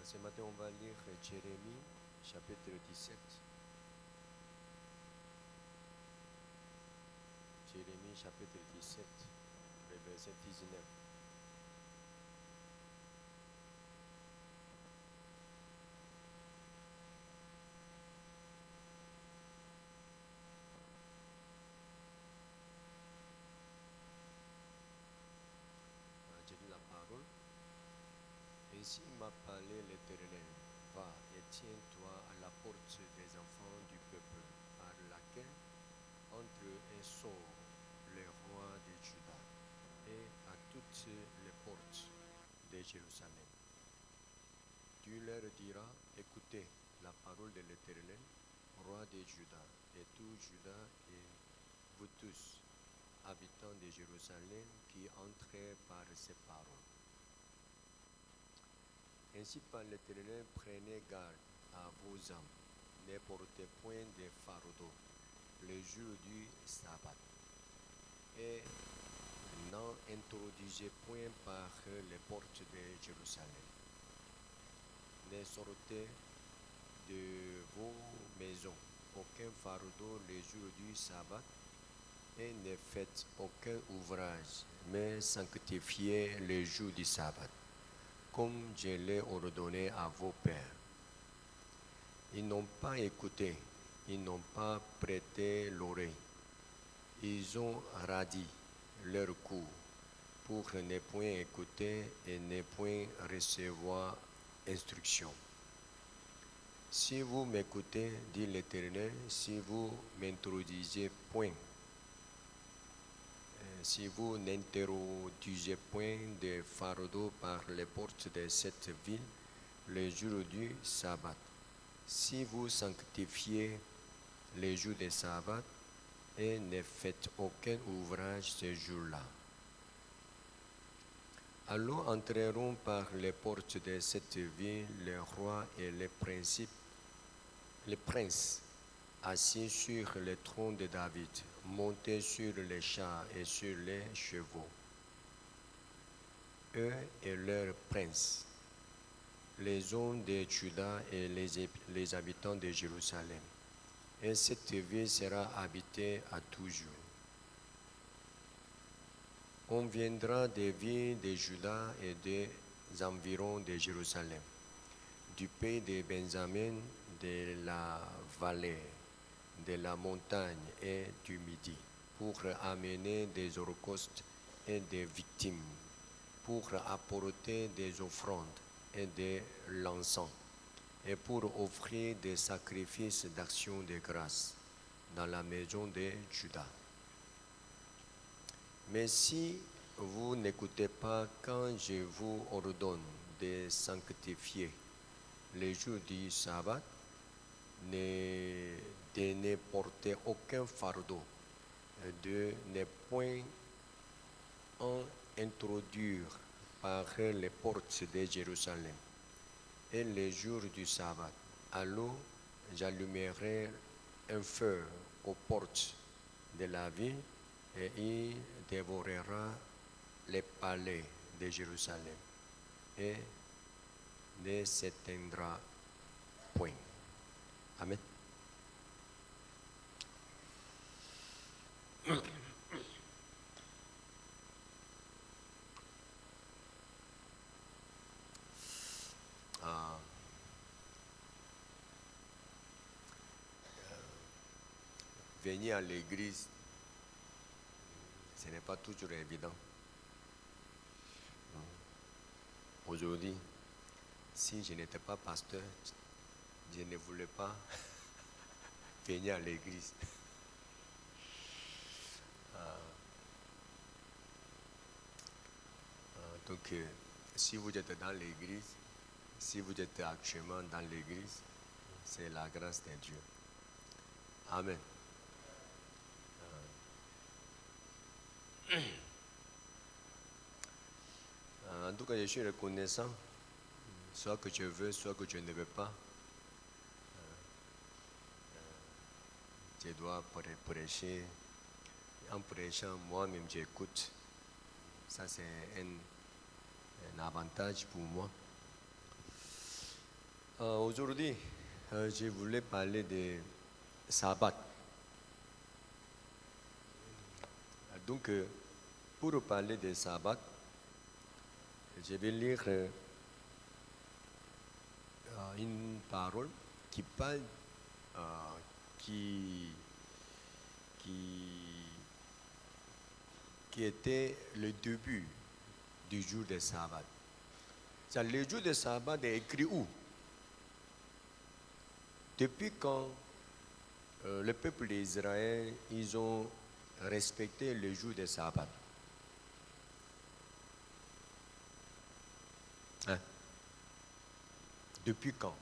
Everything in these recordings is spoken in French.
Ce matin, on va lire Jérémie, chapitre 17. Jérémie, chapitre 17, le verset 19. Je lis la parole. Ainsi m'a parlé l'Éternel. Va et tiens-toi à la porte des enfants du peuple, par laquelle entre et sort le roi de Juda, et à toutes les portes de Jérusalem. Tu leur diras, écoutez la parole de l'Éternel, roi de Juda, et tout Juda, et vous tous, habitants de Jérusalem, qui entrez par ces paroles. Ainsi par l'Éternel, prenez garde à vos âmes, ne portez point de fardeau le jour du sabbat, et n'en introduisez point par les portes de Jérusalem. Ne sortez de vos maisons aucun fardeau le jour du sabbat, et ne faites aucun ouvrage, mais sanctifiez le jour du sabbat, comme je l'ai ordonné à vos pères. Ils n'ont pas écouté, ils n'ont pas prêté l'oreille. Ils ont radis leur cou pour ne point écouter et ne point recevoir instruction. Si vous m'écoutez, dit l'Éternel, si vous m'introduisez point, si vous n'introduisez point de fardeau par les portes de cette ville le jour du sabbat, si vous sanctifiez les jours de sabbat et ne faites aucun ouvrage ce jour-là, alors entreront par les portes de cette ville les rois et les princes assis sur le trône de David, montés sur les chars et sur les chevaux, eux et leurs princes, les hommes de Juda et les habitants de Jérusalem. Et cette ville sera habitée à toujours. On viendra des villes de Juda et des environs de Jérusalem, du pays de Benjamin, de la vallée, de la montagne et du midi, pour amener des holocaustes et des victimes, pour apporter des offrandes et de l'encens, et pour offrir des sacrifices d'action de grâce dans la maison de Juda. Mais si vous n'écoutez pas quand je vous ordonne de sanctifier les jours du sabbat, de ne porter aucun fardeau, de ne point en introduire par les portes de Jérusalem, et les jours du sabbat, alors j'allumerai un feu aux portes de la ville, et il dévorera les palais de Jérusalem et ne s'éteindra point. Amen. Venir à l'église, ce n'est pas toujours évident. Aujourd'hui, si je n'étais pas pasteur, je ne voulais pas venir à l'église. Donc, si vous êtes dans l'église, si vous êtes actuellement dans l'église, c'est la grâce de Dieu. Amen. En tout cas, je suis reconnaissant, soit que je veux, soit que je ne veux pas. Je dois prêcher. En prêchant, moi-même, j'écoute. Ça, c'est un avantage pour moi. Aujourd'hui, je voulais parler de sabbat. Donc, pour parler de sabbat, je vais lire une parole qui parle, euh, qui, qui, qui était le début du jour de sabbat. Le jour de sabbat est écrit où? Depuis quand le peuple d'Israël, ils ont respecté le jour de sabbat? Hein? Depuis quand?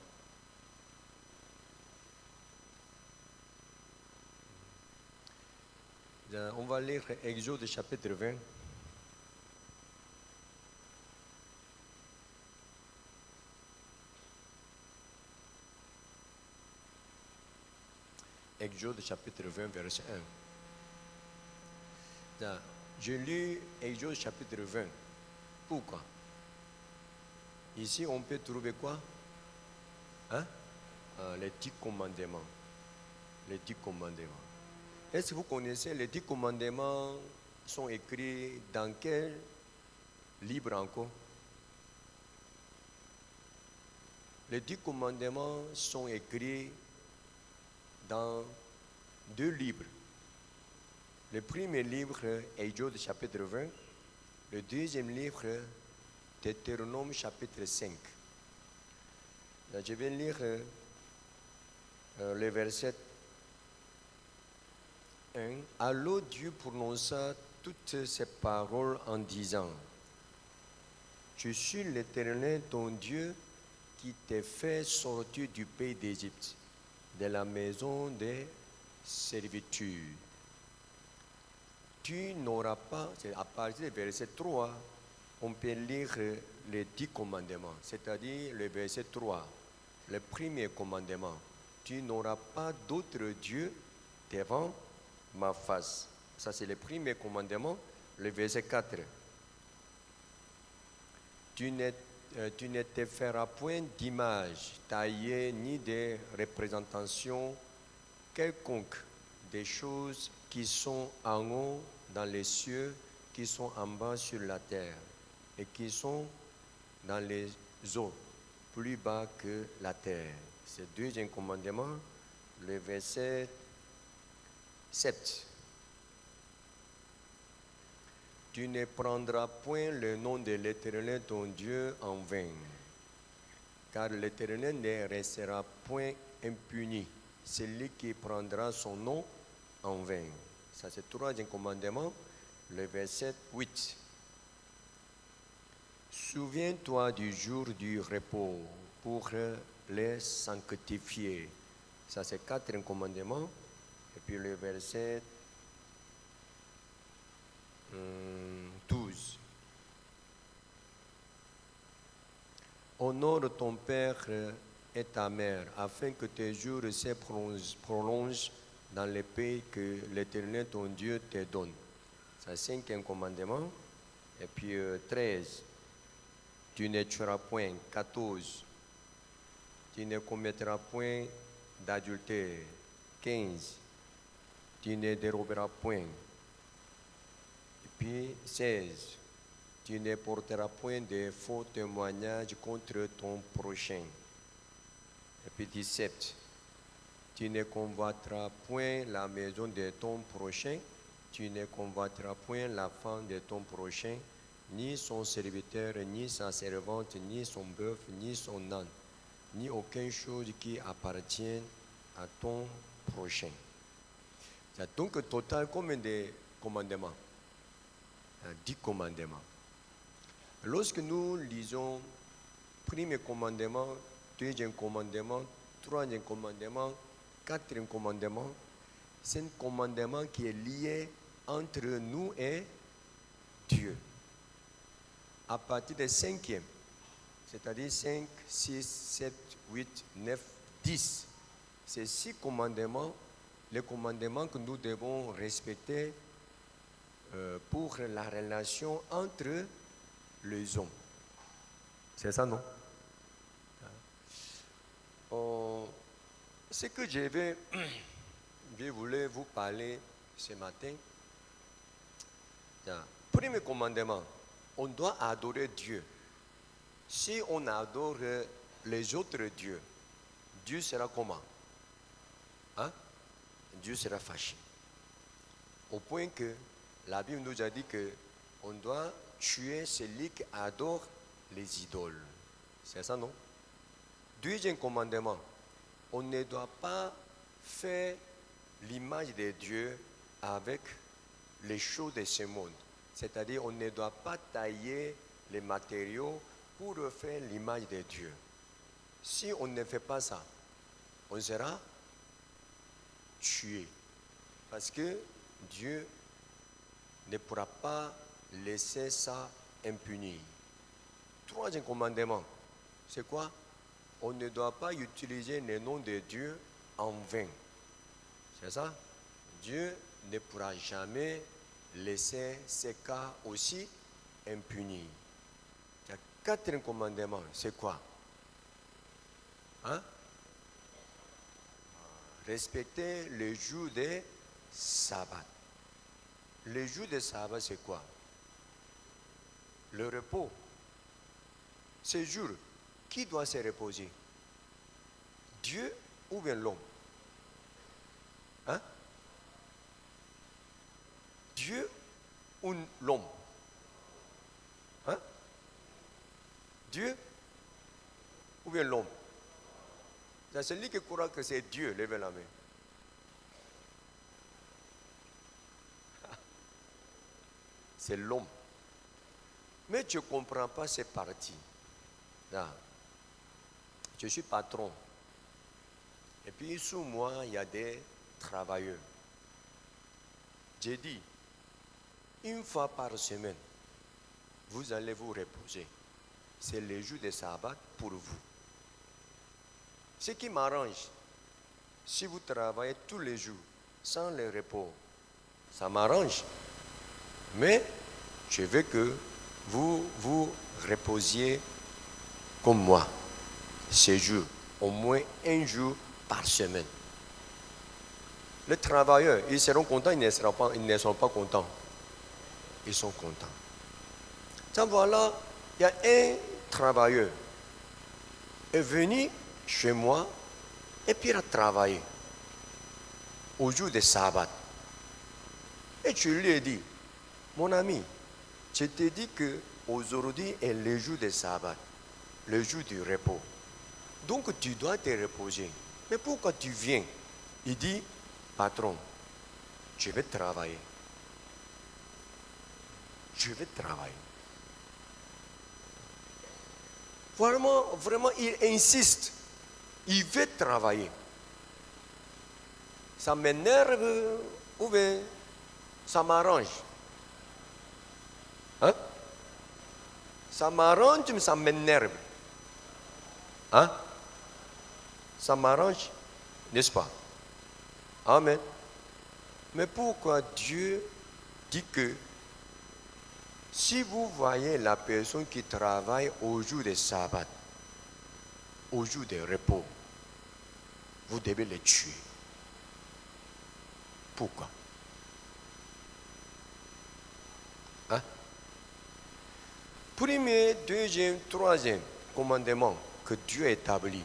On va lire Exode chapitre 20. Exode chapitre 20, verset 1. Je lis Exode chapitre 20. Pourquoi? Ici, on peut trouver quoi? Hein? Les 10 commandements. Les 10 commandements. Est-ce que vous connaissez les 10 commandements sont écrits dans quel livre encore? Les 10 commandements sont écrits dans 2 livres. Le premier livre, Exode chapitre 20. Le deuxième livre, Deutéronome chapitre 5. Là, je vais lire le verset 1. Alors Dieu prononça toutes ces paroles en disant: Je suis l'Éternel ton Dieu qui t'a fait sortir du pays d'Égypte, de la maison des servitudes. Tu n'auras pas, c'est à partir du verset 3, on peut lire les 10 commandements, c'est-à-dire le verset 3, le premier commandement. Tu n'auras pas d'autre Dieu devant ma face. Ça, c'est le premier commandement. Le verset 4. Tu ne te feras point d'image taillée ni de représentation quelconque des choses qui sont en haut dans les cieux, qui sont en bas sur la terre et qui sont dans les eaux, plus bas que la terre. C'est le deuxième commandement, le verset 7. Tu ne prendras point le nom de l'Éternel ton Dieu en vain, car l'Éternel ne restera point impuni, celui qui prendra son nom en vain. Ça, c'est le troisième commandement, le verset 8. Souviens-toi du jour du repos pour les sanctifier. Ça, c'est le quatrième commandement. Et puis le verset 12. Honore ton père et ta mère, afin que tes jours se prolongent dans le pays que l'Éternel ton Dieu te donne. C'est le cinquième commandement. Et puis 13. Tu ne tueras point. 14. Tu ne commettras point d'adultère. 15. Tu ne déroberas point. Et puis 16. Tu ne porteras point de faux témoignages contre ton prochain. Et puis 17. Tu ne convoiteras point la maison de ton prochain. Tu ne convoiteras point la femme de ton prochain, ni son serviteur, ni sa servante, ni son bœuf, ni son âne, ni aucune chose qui appartient à ton prochain. C'est donc au total combien de commandements? 10 commandements. Lorsque nous lisons premier commandement, deuxième commandement, troisième commandement, quatrième commandement, c'est un commandement qui est lié entre nous et Dieu. À partir du cinquième, c'est-à-dire 5, 6, 7, 8, 9, 10, ces 6 commandements, les commandements que nous devons respecter pour la relation entre les hommes. C'est ça, non? Ce que je voulais vous parler ce matin, premier commandement, on doit adorer Dieu. Si on adore les autres dieux, Dieu sera comment? Hein? Dieu sera fâché. Au point que la Bible nous a dit que on doit tuer celui qui adore les idoles. C'est ça, non? Deuxième commandement, on ne doit pas faire l'image de Dieu avec les choses de ce monde. C'est-à-dire, on ne doit pas tailler les matériaux pour faire l'image de Dieu. Si on ne fait pas ça, on sera tué. Parce que Dieu ne pourra pas laisser ça impuni. Troisième commandement, c'est quoi? On ne doit pas utiliser le nom de Dieu en vain. C'est ça? Dieu ne pourra jamais laisser ces cas aussi impunis. Le quatrième commandement, c'est quoi? Hein? Respecter le jour de sabbat. Le jour de sabbat, c'est quoi? Le repos. Ce jour, qui doit se reposer? Dieu ou bien l'homme? Hein? Dieu ou l'homme? Hein? Dieu ou bien l'homme? C'est celui qui croit que c'est Dieu, levez la main. C'est l'homme. Mais tu ne comprends pas ces parties. Là. Je suis patron. Et puis sous moi, il y a des travailleurs. J'ai dit, une fois par semaine, vous allez vous reposer. C'est le jour de sabbat pour vous. Ce qui m'arrange, si vous travaillez tous les jours sans le repos, ça m'arrange. Mais je veux que vous vous reposiez comme moi, ce jour, au moins un jour par semaine. Les travailleurs, ils seront contents, ils ne seront pas contents. Ils sont contents. Donc voilà, il y a un travailleur est venu chez moi et puis il a travaillé au jour de sabbat. Et je lui ai dit, mon ami, je t'ai dit qu'aujourd'hui est le jour de sabbat, le jour du repos. Donc tu dois te reposer. Mais pourquoi tu viens? Il dit, patron, je vais travailler. Je vais travailler. Vraiment, il insiste. Il veut travailler. Ça m'énerve ou bien ça m'arrange. Hein? Ça m'arrange, mais ça m'énerve. Hein? Ça m'arrange, n'est-ce pas? Amen. Mais pourquoi Dieu dit que si vous voyez la personne qui travaille au jour de sabbat, au jour de repos, vous devez le tuer? Pourquoi? Hein? Premier, deuxième, troisième commandement que Dieu a établi.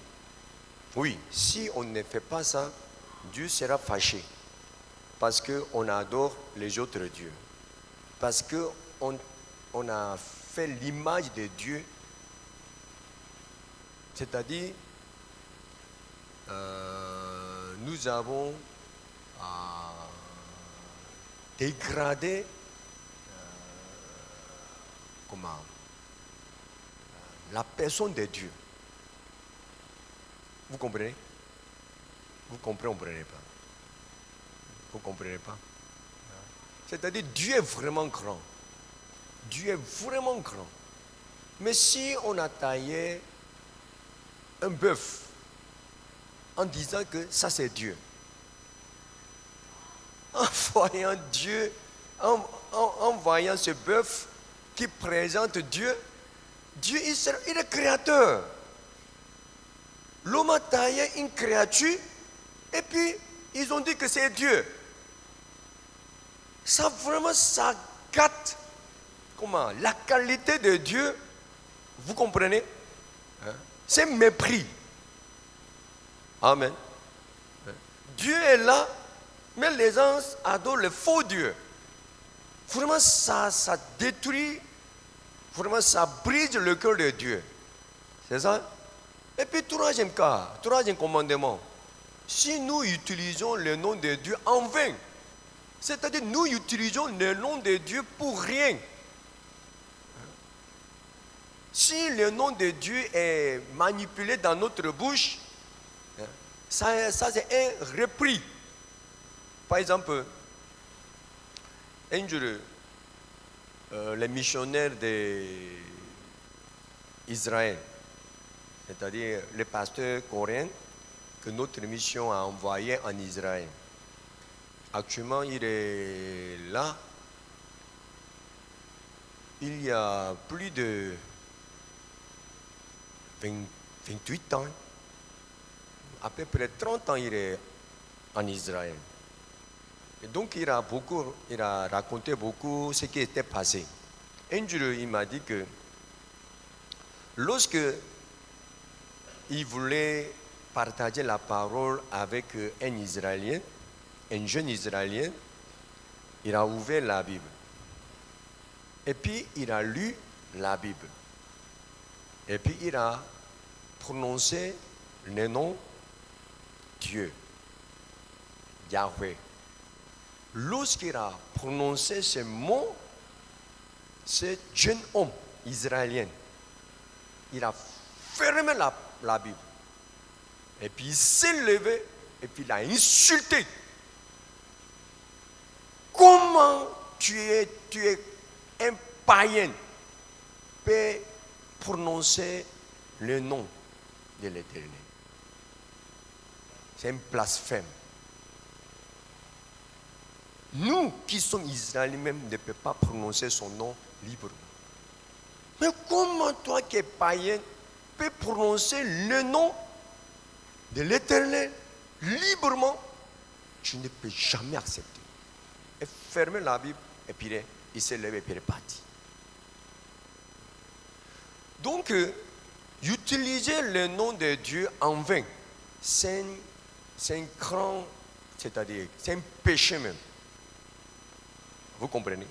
Oui, si on ne fait pas ça, Dieu sera fâché. Parce qu'on adore les autres dieux. Parce qu'on a fait l'image de Dieu. C'est-à-dire, nous avons dégradé la personne de Dieu. Vous comprenez? Vous comprenez pas? Vous ne comprenez pas? C'est-à-dire, Dieu est vraiment grand. Dieu est vraiment grand. Mais si on a taillé un bœuf en disant que ça c'est Dieu, en voyant Dieu, en voyant ce bœuf qui présente Dieu, Dieu il est créateur. L'homme a taillé une créature et puis ils ont dit que c'est Dieu. Ça vraiment, ça gâte la qualité de Dieu. Vous comprenez? C'est mépris. Amen. Dieu est là, mais les gens adorent le faux Dieu. Vraiment, ça détruit, vraiment, ça brise le cœur de Dieu. C'est ça? Et puis, troisième commandement. Si nous utilisons le nom de Dieu en vain, c'est-à-dire nous utilisons le nom de Dieu pour rien. Si le nom de Dieu est manipulé dans notre bouche, ça c'est un repris. Par exemple, un jour, les missionnaires d'Israël, c'est-à-dire les pasteurs coréens que notre mission a envoyés en Israël. Actuellement, il est là. Il y a plus de 28 ans, à peu près 30 ans, il est en Israël. Et donc, il a raconté beaucoup ce qui était passé. Un jour, il m'a dit que lorsque il voulait partager la parole avec un Israélien, un jeune Israélien, il a ouvert la Bible. Et puis, il a lu la Bible. Et puis, il a prononcé le nom Dieu, Yahweh. Lorsqu'il a prononcé ce mot, ce jeune homme israélien, il a fermé la Bible. Et puis il s'est levé et puis il a insulté. Comment tu es un païen, peut prononcer le nom de l'Éternel? C'est un blasphème. Nous qui sommes Israéliens même ne pouvons pas prononcer son nom librement. Mais comment toi qui es païen peux prononcer le nom de l'Éternel librement? Je ne peux jamais accepter. Et fermer la Bible et puis il s'est levé et puis il est parti. Donc, utiliser le nom de Dieu en vain, c'est un grand, c'est-à-dire c'est un péché même. Vous comprenez?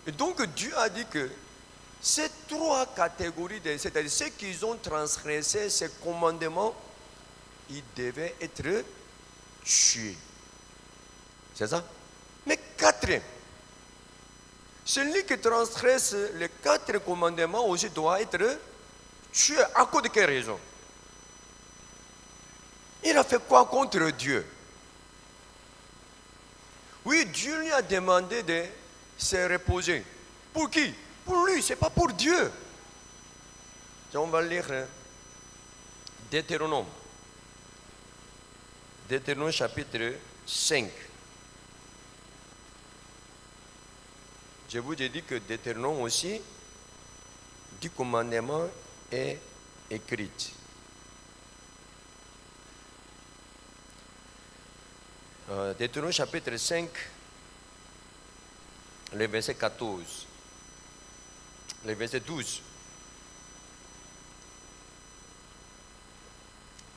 Et donc Dieu a dit que ces trois catégories, c'est-à-dire ceux qui ont transgressé ces commandements, ils devaient être tués. C'est ça? Mais quatrième, celui qui transgresse les 4 commandements aussi doit être tué. À cause de quelle raison? Il a fait quoi contre Dieu? Oui, Dieu lui a demandé de se reposer. Pour qui? Pour lui, ce n'est pas pour Dieu. On va lire Deutéronome. Deutéronome chapitre 5. Je vous ai dit que Deutéronome aussi, 10 commandements est écrit. Deutéronome chapitre 5, le verset 14, le verset 12.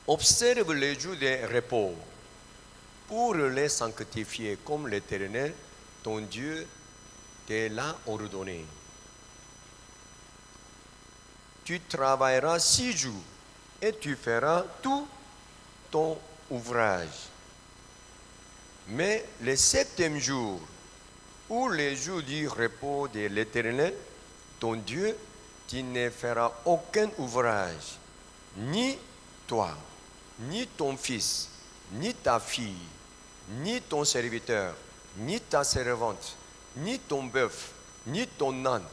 Observe les jours de repos pour les sanctifier comme l'Éternel, ton Dieu, te l'a ordonné. Tu travailleras 6 jours et tu feras tout ton ouvrage. Mais le 7e jour, ou le jour du repos de l'Éternel, ton Dieu, tu ne feras aucun ouvrage, ni toi, ni ton fils, ni ta fille, ni ton serviteur, ni ta servante, ni ton bœuf, ni ton âne,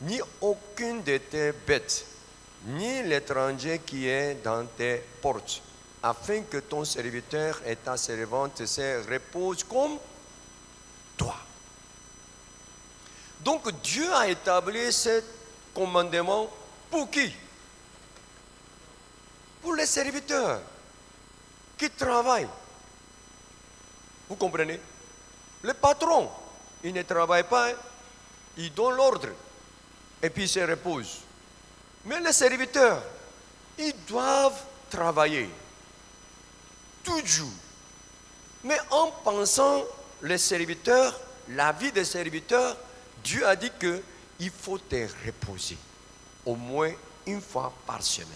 ni aucune de tes bêtes, ni l'étranger qui est dans tes portes, afin que ton serviteur et ta servante se reposent comme toi. Donc Dieu a établi ce commandement pour qui? pour les serviteurs qui travaillent. Vous comprenez? Le patron, il ne travaille pas, il donne l'ordre et puis il se repose. Mais les serviteurs, ils doivent travailler toujours. Mais en pensant les serviteurs, la vie des serviteurs, Dieu a dit qu'il faut te reposer au moins une fois par semaine.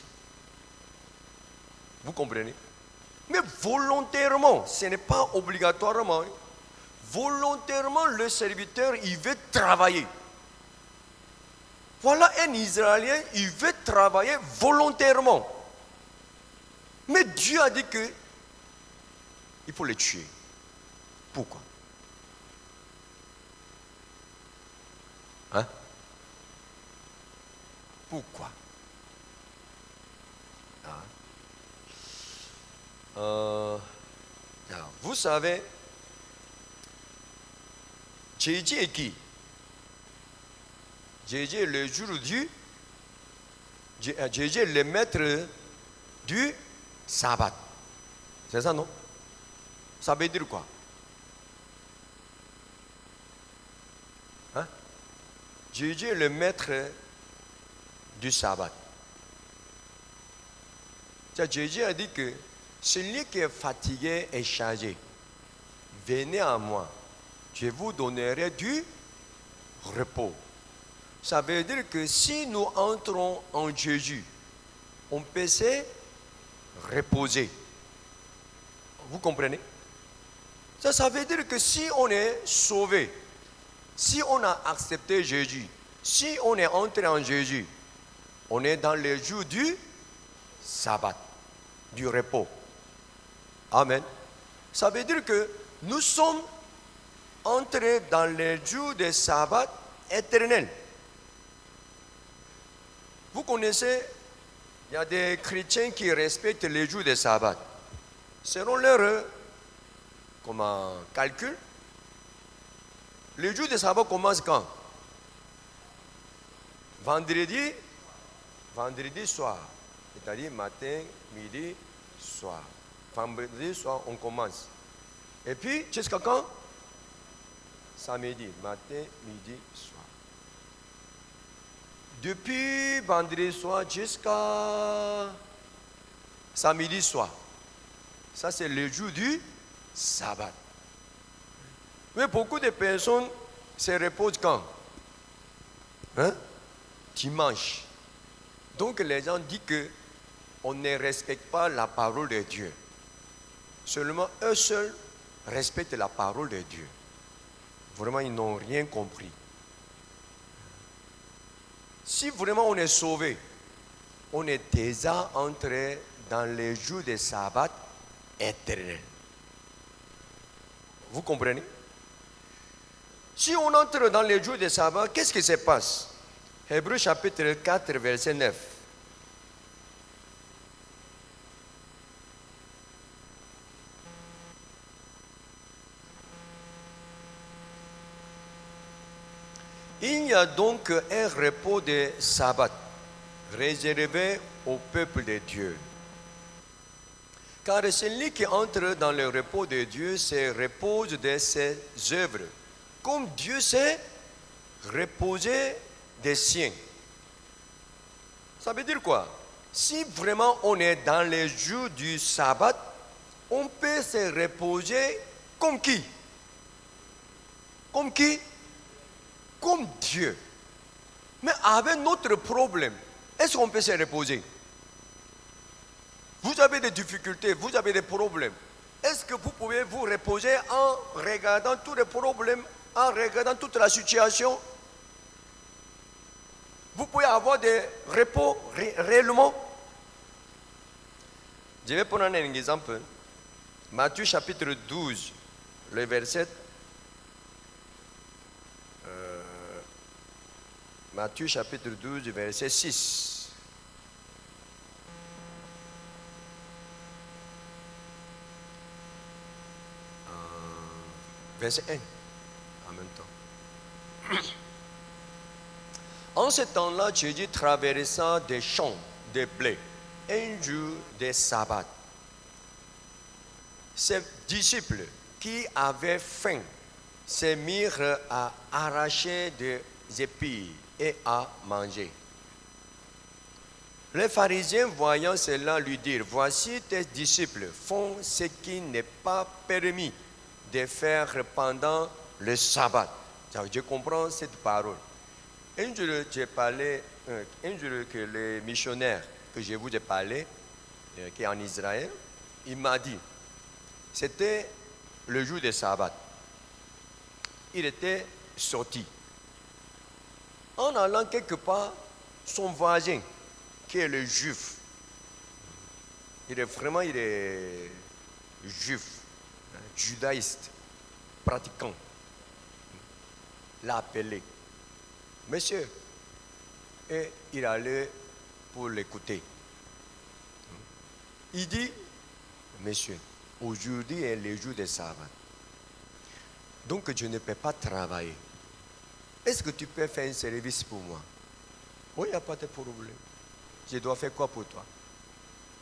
Vous comprenez? Mais volontairement, ce n'est pas obligatoirement. Volontairement, le serviteur, il veut travailler. Voilà un Israélien, il veut travailler volontairement. Mais Dieu a dit que il faut le tuer. Pourquoi? Hein? Pourquoi? Alors, vous savez, Jésus est qui? Jésus est le jour du... Jésus est le maître du sabbat. C'est ça, non? Ça veut dire quoi? Hein? Jésus est le maître du sabbat. Jésus a dit que celui qui est fatigué et chargé, venez à moi, je vous donnerai du repos. Ça veut dire que si nous entrons en Jésus, on peut se reposer. Vous comprenez? Ça veut dire que si on est sauvé, si on a accepté Jésus, si on est entré en Jésus, on est dans les jours du sabbat, du repos. Amen. Ça veut dire que nous sommes entrés dans les jours du sabbat éternel. Vous connaissez, il y a des chrétiens qui respectent les jours du sabbat. Selon leur calcul, le jour du sabbat commence quand? Vendredi soir. C'est-à-dire matin, midi, soir. Vendredi soir, on commence. Et puis, jusqu'à quand? Samedi, matin, midi, soir. Depuis vendredi soir jusqu'à samedi soir. Ça, c'est le jour du sabbat. Mais beaucoup de personnes se reposent quand? Hein? Dimanche. Donc les gens disent qu'on ne respecte pas la parole de Dieu. Seulement eux seuls respectent la parole de Dieu. Vraiment, ils n'ont rien compris. Si vraiment on est sauvé, on est déjà entré dans les jours de sabbat éternel. Vous comprenez? Si on entre dans les jours de sabbat, qu'est-ce qui se passe? Hébreux chapitre 4, verset 9. Il y a donc un repos de sabbat réservé au peuple de Dieu. Car celui qui entre dans le repos de Dieu se repose de ses œuvres, comme Dieu s'est reposé des siens. Ça veut dire quoi? Si vraiment on est dans les jours du sabbat, on peut se reposer comme qui? Comme qui? Comme Dieu. Mais avec notre problème, est-ce qu'on peut se reposer? Vous avez des difficultés, vous avez des problèmes. Est-ce que vous pouvez vous reposer en regardant tous les problèmes, en regardant toute la situation? Vous pouvez avoir des repos réellement? Je vais prendre un exemple. Matthieu chapitre 12, le verset. Matthieu chapitre 12, verset 6. Verset 1, en même temps. En ce temps-là, Jésus traversa des champs de blé un jour de sabbat. Ses disciples qui avaient faim se mirent à arracher des épis et à manger. Les pharisiens, voyant cela, lui dirent, « Voici tes disciples font ce qui n'est pas permis de faire pendant le sabbat. » Je comprends cette parole. Un jour, que le missionnaire que je vous ai parlé, qui est en Israël, il m'a dit, c'était le jour de sabbat. Il était sorti. En allant quelque part, son voisin, qui est le juif, il est juif, judaïste, pratiquant, l'a appelé. Monsieur, et il allait pour l'écouter. Il dit, monsieur, aujourd'hui est le jour de sabbat. Donc je ne peux pas travailler. Est-ce que tu peux faire un service pour moi? Oui, il n'y a pas de problème. Je dois faire quoi pour toi?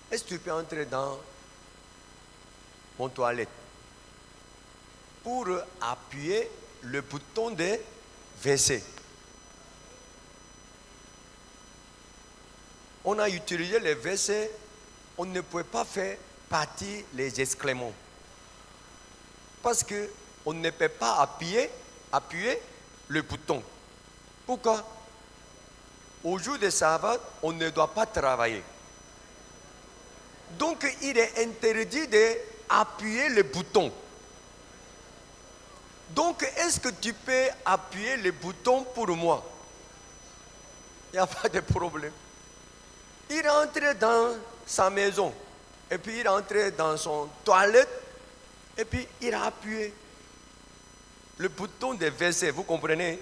Est-ce que tu peux entrer dans mon toilette pour appuyer le bouton de WC? On a utilisé les WC, on ne pouvait pas faire partir les excréments. Parce qu'on ne peut pas appuyer le bouton. Pourquoi? Au jour de sabbat, on ne doit pas travailler. Donc, il est interdit d'appuyer le bouton. Donc, est-ce que tu peux appuyer le bouton pour moi? Il n'y a pas de problème. Il est entré dans sa maison. Et puis, il est entré dans son toilette. Et puis, il a appuyé le bouton de WC. Vous comprenez?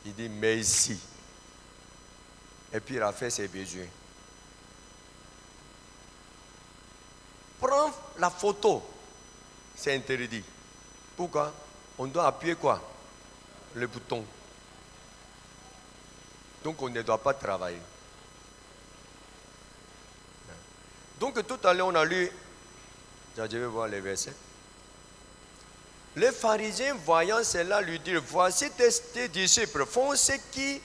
Il dit merci. Et puis il a fait ses besoins. Prends la photo. C'est interdit. Pourquoi? On doit appuyer quoi? Le bouton. Donc on ne doit pas travailler. Donc tout à l'heure on a lu, je vais voir les versets. Les pharisiens, voyant cela, lui dirent, voici tes disciples font ce qui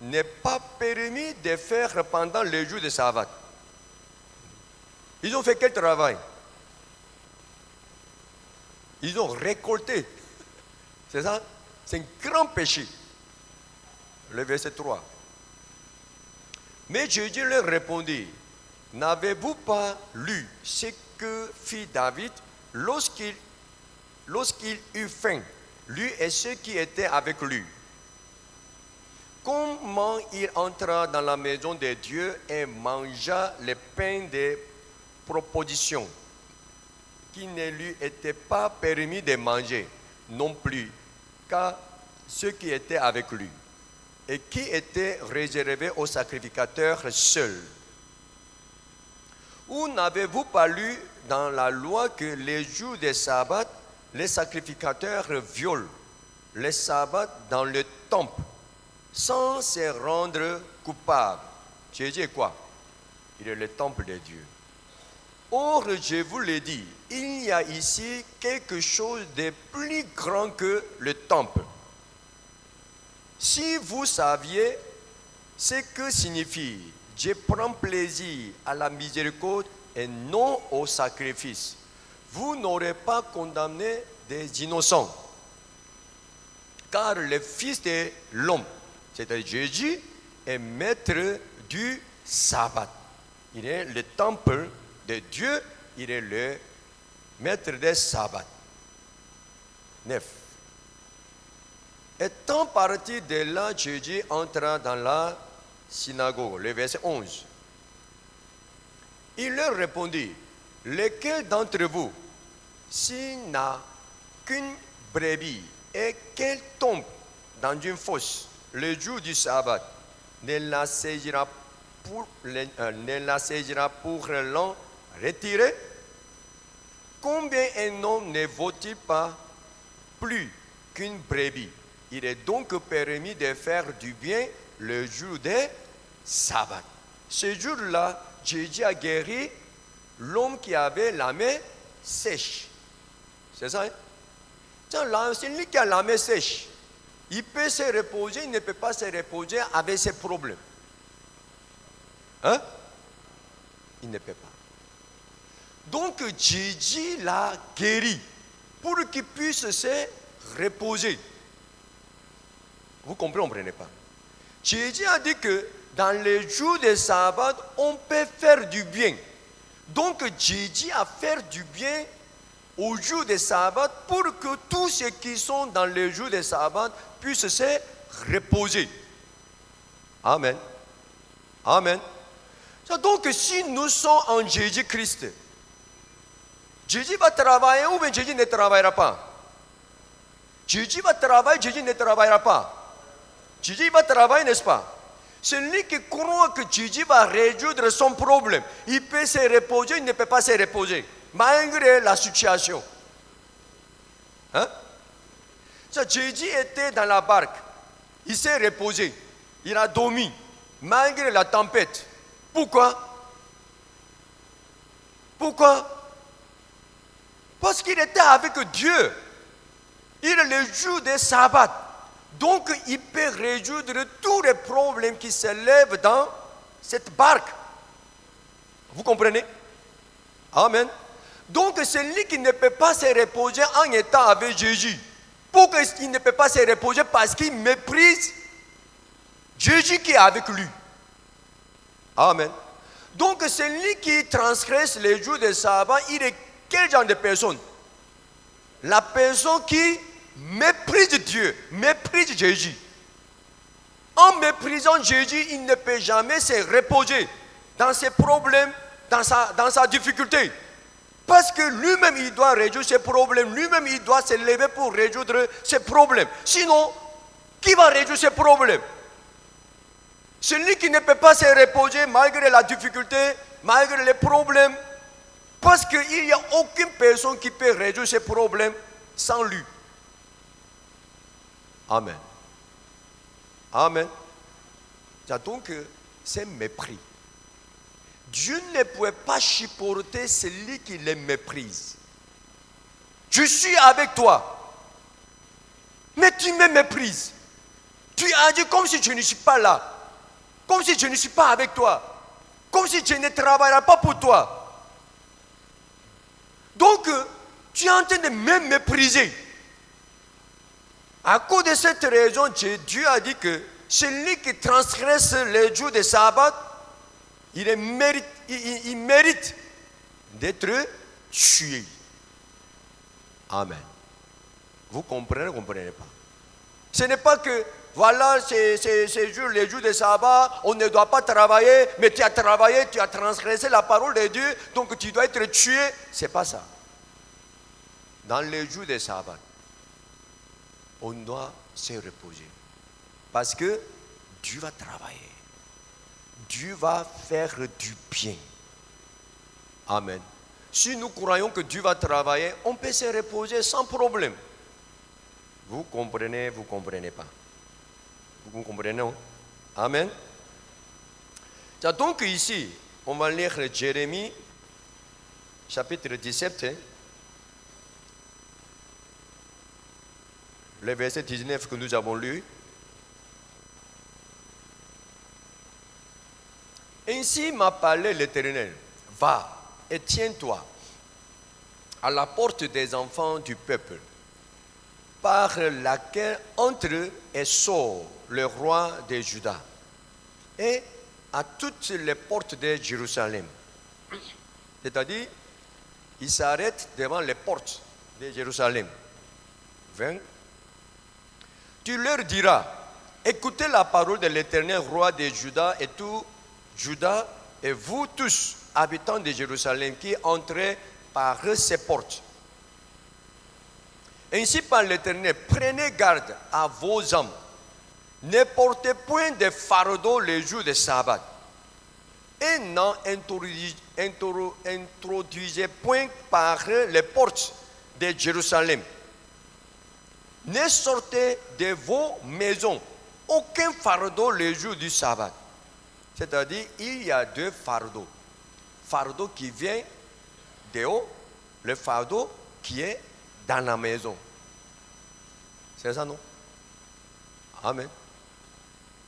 n'est pas permis de faire pendant le jour de sabbat. Ils ont fait quel travail? Ils ont récolté. C'est ça? C'est un grand péché. Le verset 3. Mais Jésus leur répondit, n'avez-vous pas lu ce que fit David lorsqu'il eut faim, lui et ceux qui étaient avec lui? Comment il entra dans la maison de Dieu et mangea le pain de proposition, qui ne lui était pas permis de manger, non plus qu'à ceux qui étaient avec lui, et qui était réservé aux sacrificateurs seuls. Ou n'avez-vous pas lu dans la loi que les jours de sabbat, les sacrificateurs violent le sabbat dans le temple sans se rendre coupables? Jésus est quoi? Il est le temple de Dieu. Or, je vous l'ai dit, il y a ici quelque chose de plus grand que le temple. Si vous saviez ce que signifie « Je prends plaisir à la miséricorde et non au sacrifice », vous n'aurez pas condamné des innocents. Car le Fils de l'homme, c'est-à-dire Jésus, est maître du sabbat. Il est le temple de Dieu, il est le maître des sabbats. 9. Étant parti de là, Jésus entra dans la synagogue, le verset 11. Il leur répondit, lequel d'entre vous, s'il n'a qu'une brebis et qu'elle tombe dans une fosse le jour du sabbat, ne la saisira pour l'en retirer? Combien un homme ne vaut-il pas plus qu'une brebis? Il est donc permis de faire du bien le jour des sabbats. Ce jour-là, Jésus a guéri l'homme qui avait la main sèche. C'est ça, hein? Celui qui a la main sèche, il peut se reposer, il ne peut pas se reposer avec ses problèmes. Hein? Il ne peut pas. Donc Jésus l'a guéri pour qu'il puisse se reposer. Vous comprenez pas? Jésus a dit que dans les jours de sabbat, on peut faire du bien. Donc Jésus a fait du bien au jour de sabbat pour que tous ceux qui sont dans les jours de sabbat puissent se reposer. Amen. Amen. Donc si nous sommes en Jésus-Christ, Jésus va travailler ou bien Jésus ne travaillera pas? Jésus va travailler, Jésus ne travaillera pas. Jésus va travailler, n'est-ce pas? Celui qui croit que Jésus va résoudre son problème, il peut se reposer, il ne peut pas se reposer, malgré la situation. Hein? Jésus était dans la barque, il s'est reposé, il a dormi, malgré la tempête. Pourquoi? Pourquoi? Parce qu'il était avec Dieu. Il est le jour des sabbats. Donc, il peut résoudre tous les problèmes qui se lèvent dans cette barque. Vous comprenez? Amen. Donc, celui qui ne peut pas se reposer en étant avec Jésus, pourquoi il ne peut pas se reposer? Parce qu'il méprise Jésus qui est avec lui. Amen. Donc, celui qui transgresse les jours de sabbat, il est quel genre de personne? La personne qui méprise Dieu, méprise Jésus. En méprisant Jésus, il ne peut jamais se reposer dans ses problèmes, dans sa difficulté. Parce que lui-même, il doit résoudre ses problèmes. Lui-même, il doit se lever pour résoudre ses problèmes. Sinon, qui va résoudre ses problèmes? Celui qui ne peut pas se reposer malgré la difficulté, malgré les problèmes. Parce qu'il n'y a aucune personne qui peut résoudre ses problèmes sans lui. Amen. Amen. Donc, c'est mépris. Dieu ne pouvait pas supporter celui qui les méprise. Je suis avec toi, mais tu me méprises. Tu as dit comme si je ne suis pas là, comme si je ne suis pas avec toi, comme si je ne travaillerai pas pour toi. Donc, tu es en train de me mépriser. À cause de cette raison, Dieu a dit que celui qui transgresse les jours de sabbat, il mérite d'être tué. Amen. Vous comprenez ou ne comprenez pas? Ce n'est pas que, voilà, ces jours, les jours de sabbat, on ne doit pas travailler, mais tu as travaillé, tu as transgressé la parole de Dieu, donc tu dois être tué. Ce n'est pas ça. Dans les jours de sabbat, on doit se reposer. Parce que Dieu va travailler. Dieu va faire du bien. Amen. Si nous croyons que Dieu va travailler, on peut se reposer sans problème. Vous comprenez, vous ne comprenez pas? Vous comprenez, non? Amen. Donc ici, on va lire Jérémie, chapitre 17. Le verset 19 que nous avons lu. Ainsi m'a parlé l'Éternel, va et tiens-toi à la porte des enfants du peuple, par laquelle entre et sort le roi de Juda, et à toutes les portes de Jérusalem. C'est-à-dire, il s'arrête devant les portes de Jérusalem. 20. Tu leur diras, écoutez la parole de l'Éternel, roi de Juda et tout Juda, et vous tous, habitants de Jérusalem, qui entrez par ces portes. Ainsi par l'Éternel, prenez garde à vos âmes. Ne portez point de fardeau les jours de sabbat. Et n'en introduisez point par les portes de Jérusalem. Ne sortez de vos maisons aucun fardeau le jour du sabbat. C'est-à-dire, il y a deux fardeaux. Fardeau qui vient de haut, le fardeau qui est dans la maison. C'est ça, non? Amen.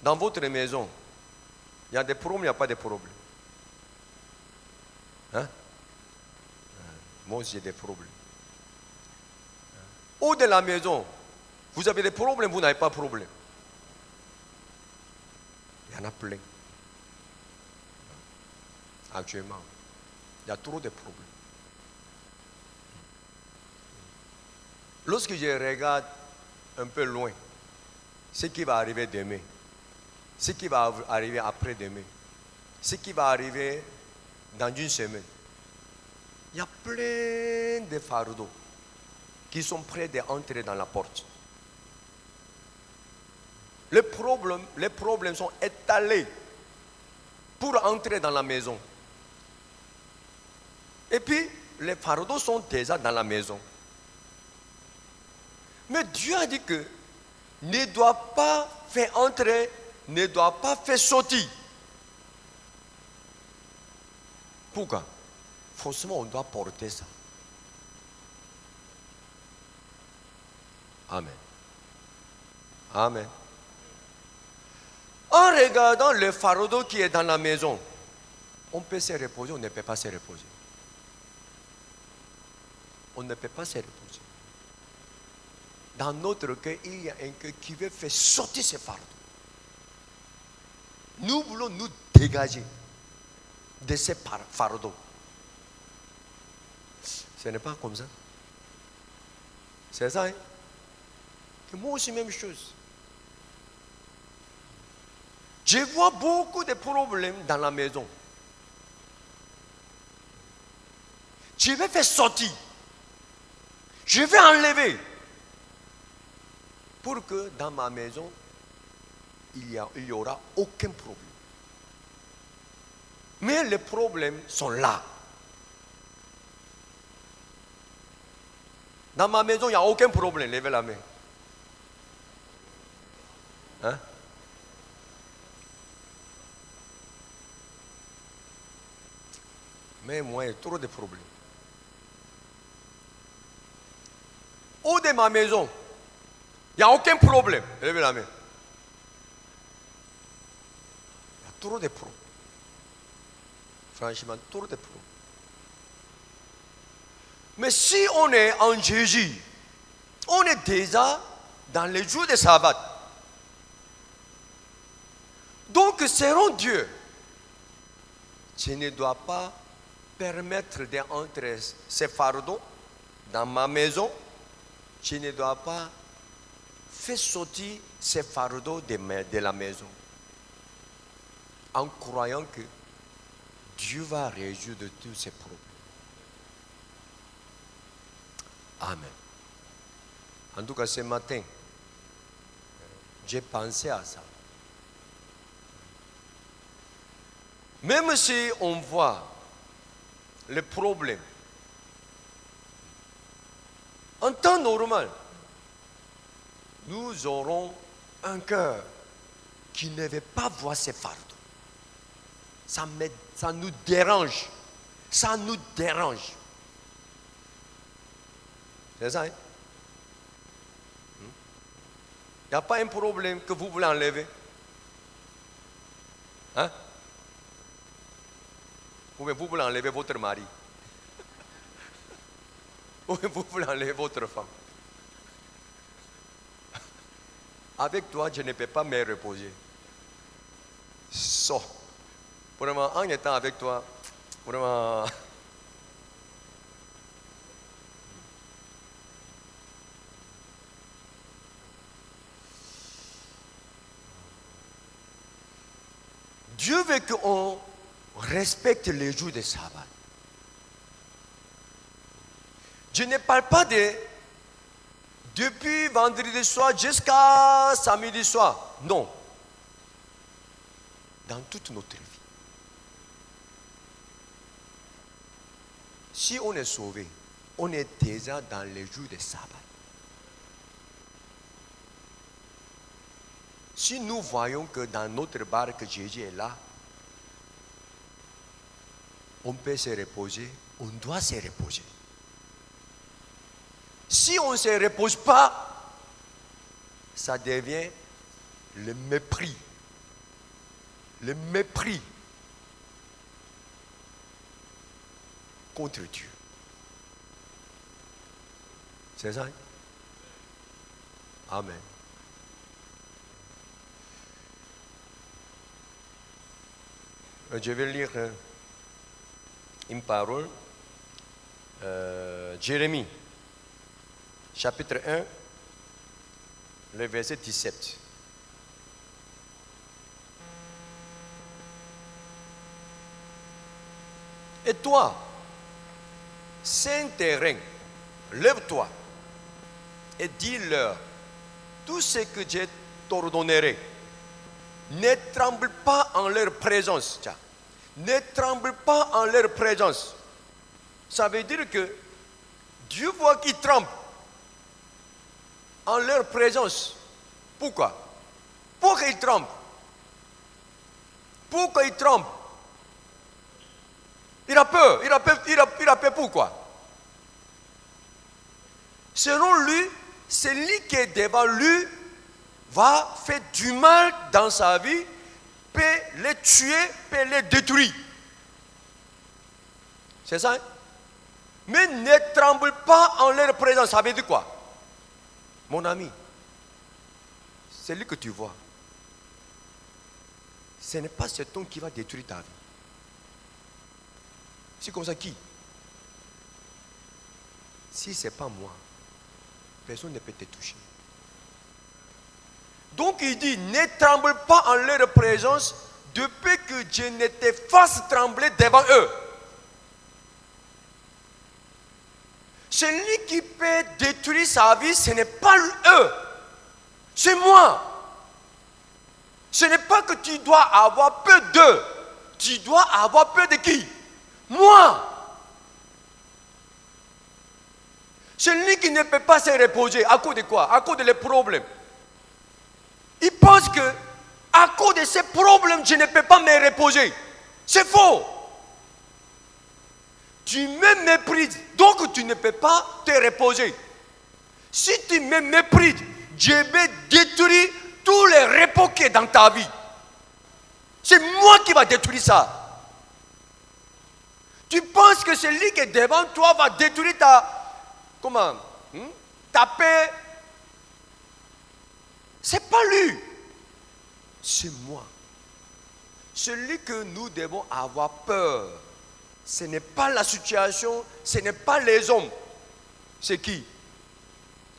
Dans votre maison, il y a des problèmes, il n'y a pas de problèmes. Hein? Moi aussi, j'ai des problèmes. Ou de la maison, vous avez des problèmes, vous n'avez pas de problème. Il y en a plein. Actuellement, il y a trop de problèmes. Lorsque je regarde un peu loin, ce qui va arriver demain, ce qui va arriver après-demain, ce qui va arriver dans une semaine, il y a plein de fardeaux qui sont prêts d'entrer dans la porte. Les problèmes sont étalés pour entrer dans la maison. Et puis, les fardeaux sont déjà dans la maison. Mais Dieu a dit que ne doit pas faire entrer, ne doit pas faire sortir. Pourquoi? Forcément, on doit porter ça. Amen. Amen. En regardant le fardeau qui est dans la maison, on peut se reposer, on ne peut pas se reposer. On ne peut pas se reposer. Dans notre cœur, il y a un cœur qui veut faire sortir ce fardeau. Nous voulons nous dégager de ces fardeaux. Ce n'est pas comme ça. C'est ça, hein? Et moi aussi, même chose. Je vois beaucoup de problèmes dans la maison. Je vais faire sortir. Je vais enlever. Pour que dans ma maison, il y aura aucun problème. Mais les problèmes sont là. Dans ma maison, il n'y a aucun problème. Levez la main. Hein? Mais moi, il y a trop de problèmes. Ou de ma maison, il n'y a aucun problème. Levez la main. Il y a trop de problèmes. Franchement, trop de problèmes. Mais si on est en Jésus, on est déjà dans les jours de sabbat. Donc, selon Dieu, je ne dois pas permettre d'entrer ces fardeaux dans ma maison. Je ne dois pas faire sortir ces fardeaux de la maison. En croyant que Dieu va résoudre tous ces problèmes. Amen. En tout cas, ce matin, j'ai pensé à ça. Même si on voit les problèmes, en temps normal, nous aurons un cœur qui ne veut pas voir ces fardeaux. Ça nous dérange. Ça nous dérange. C'est ça, hein? Il n'y a pas un problème que vous voulez enlever. Hein? Ou bien vous voulez enlever votre mari. Ou bien vous voulez enlever votre femme. Avec toi, je ne peux pas me reposer. So, vraiment, en étant avec toi, vraiment... Dieu veut qu'on respecte les jours de sabbat. Je ne parle pas depuis vendredi soir jusqu'à samedi soir. Non. Dans toute notre vie. Si on est sauvé, on est déjà dans les jours de sabbat. Si nous voyons que dans notre barque, Jésus est là, on peut se reposer, on doit se reposer. Si on ne se repose pas, ça devient le mépris. Le mépris contre Dieu. C'est ça? Amen. Je vais lire une parole. Jérémie, chapitre 1, le verset 17. Et toi, Saint-Terrain, lève-toi et dis-leur tout ce que je t'ordonnerai. Ne tremble pas en leur présence. Ne tremble pas en leur présence. Ça veut dire que Dieu voit qu'ils tremblent en leur présence. Pourquoi? Pourquoi ils tremblent? Pourquoi ils tremblent? Il a peur. Il a peur pourquoi? Selon lui, celui qui est devant lui va faire du mal dans sa vie, peut les tuer, peut les détruire. C'est ça? Mais ne tremble pas en leur présence. Ça veut dire quoi? Mon ami, celui que tu vois, ce n'est pas cet homme qui va détruire ta vie. C'est comme ça qui? Si ce n'est pas moi, personne ne peut te toucher. Donc il dit, ne tremble pas en leur présence, de peur que Dieu ne te fasse trembler devant eux. Celui qui peut détruire sa vie, ce n'est pas eux, c'est moi. Ce n'est pas que tu dois avoir peur d'eux, tu dois avoir peur de qui? Moi. Celui qui ne peut pas se reposer, à cause de quoi? À cause des problèmes. Il pense que, à cause de ces problèmes, je ne peux pas me reposer. C'est faux. Tu me méprises, donc tu ne peux pas te reposer. Si tu me méprises, je vais détruire tous les repos qui sont dans ta vie. C'est moi qui va détruire ça. Tu penses que celui qui est devant toi va détruire ta paix? C'est pas lui, c'est moi. Celui que nous devons avoir peur, ce n'est pas la situation, ce n'est pas les hommes. C'est qui?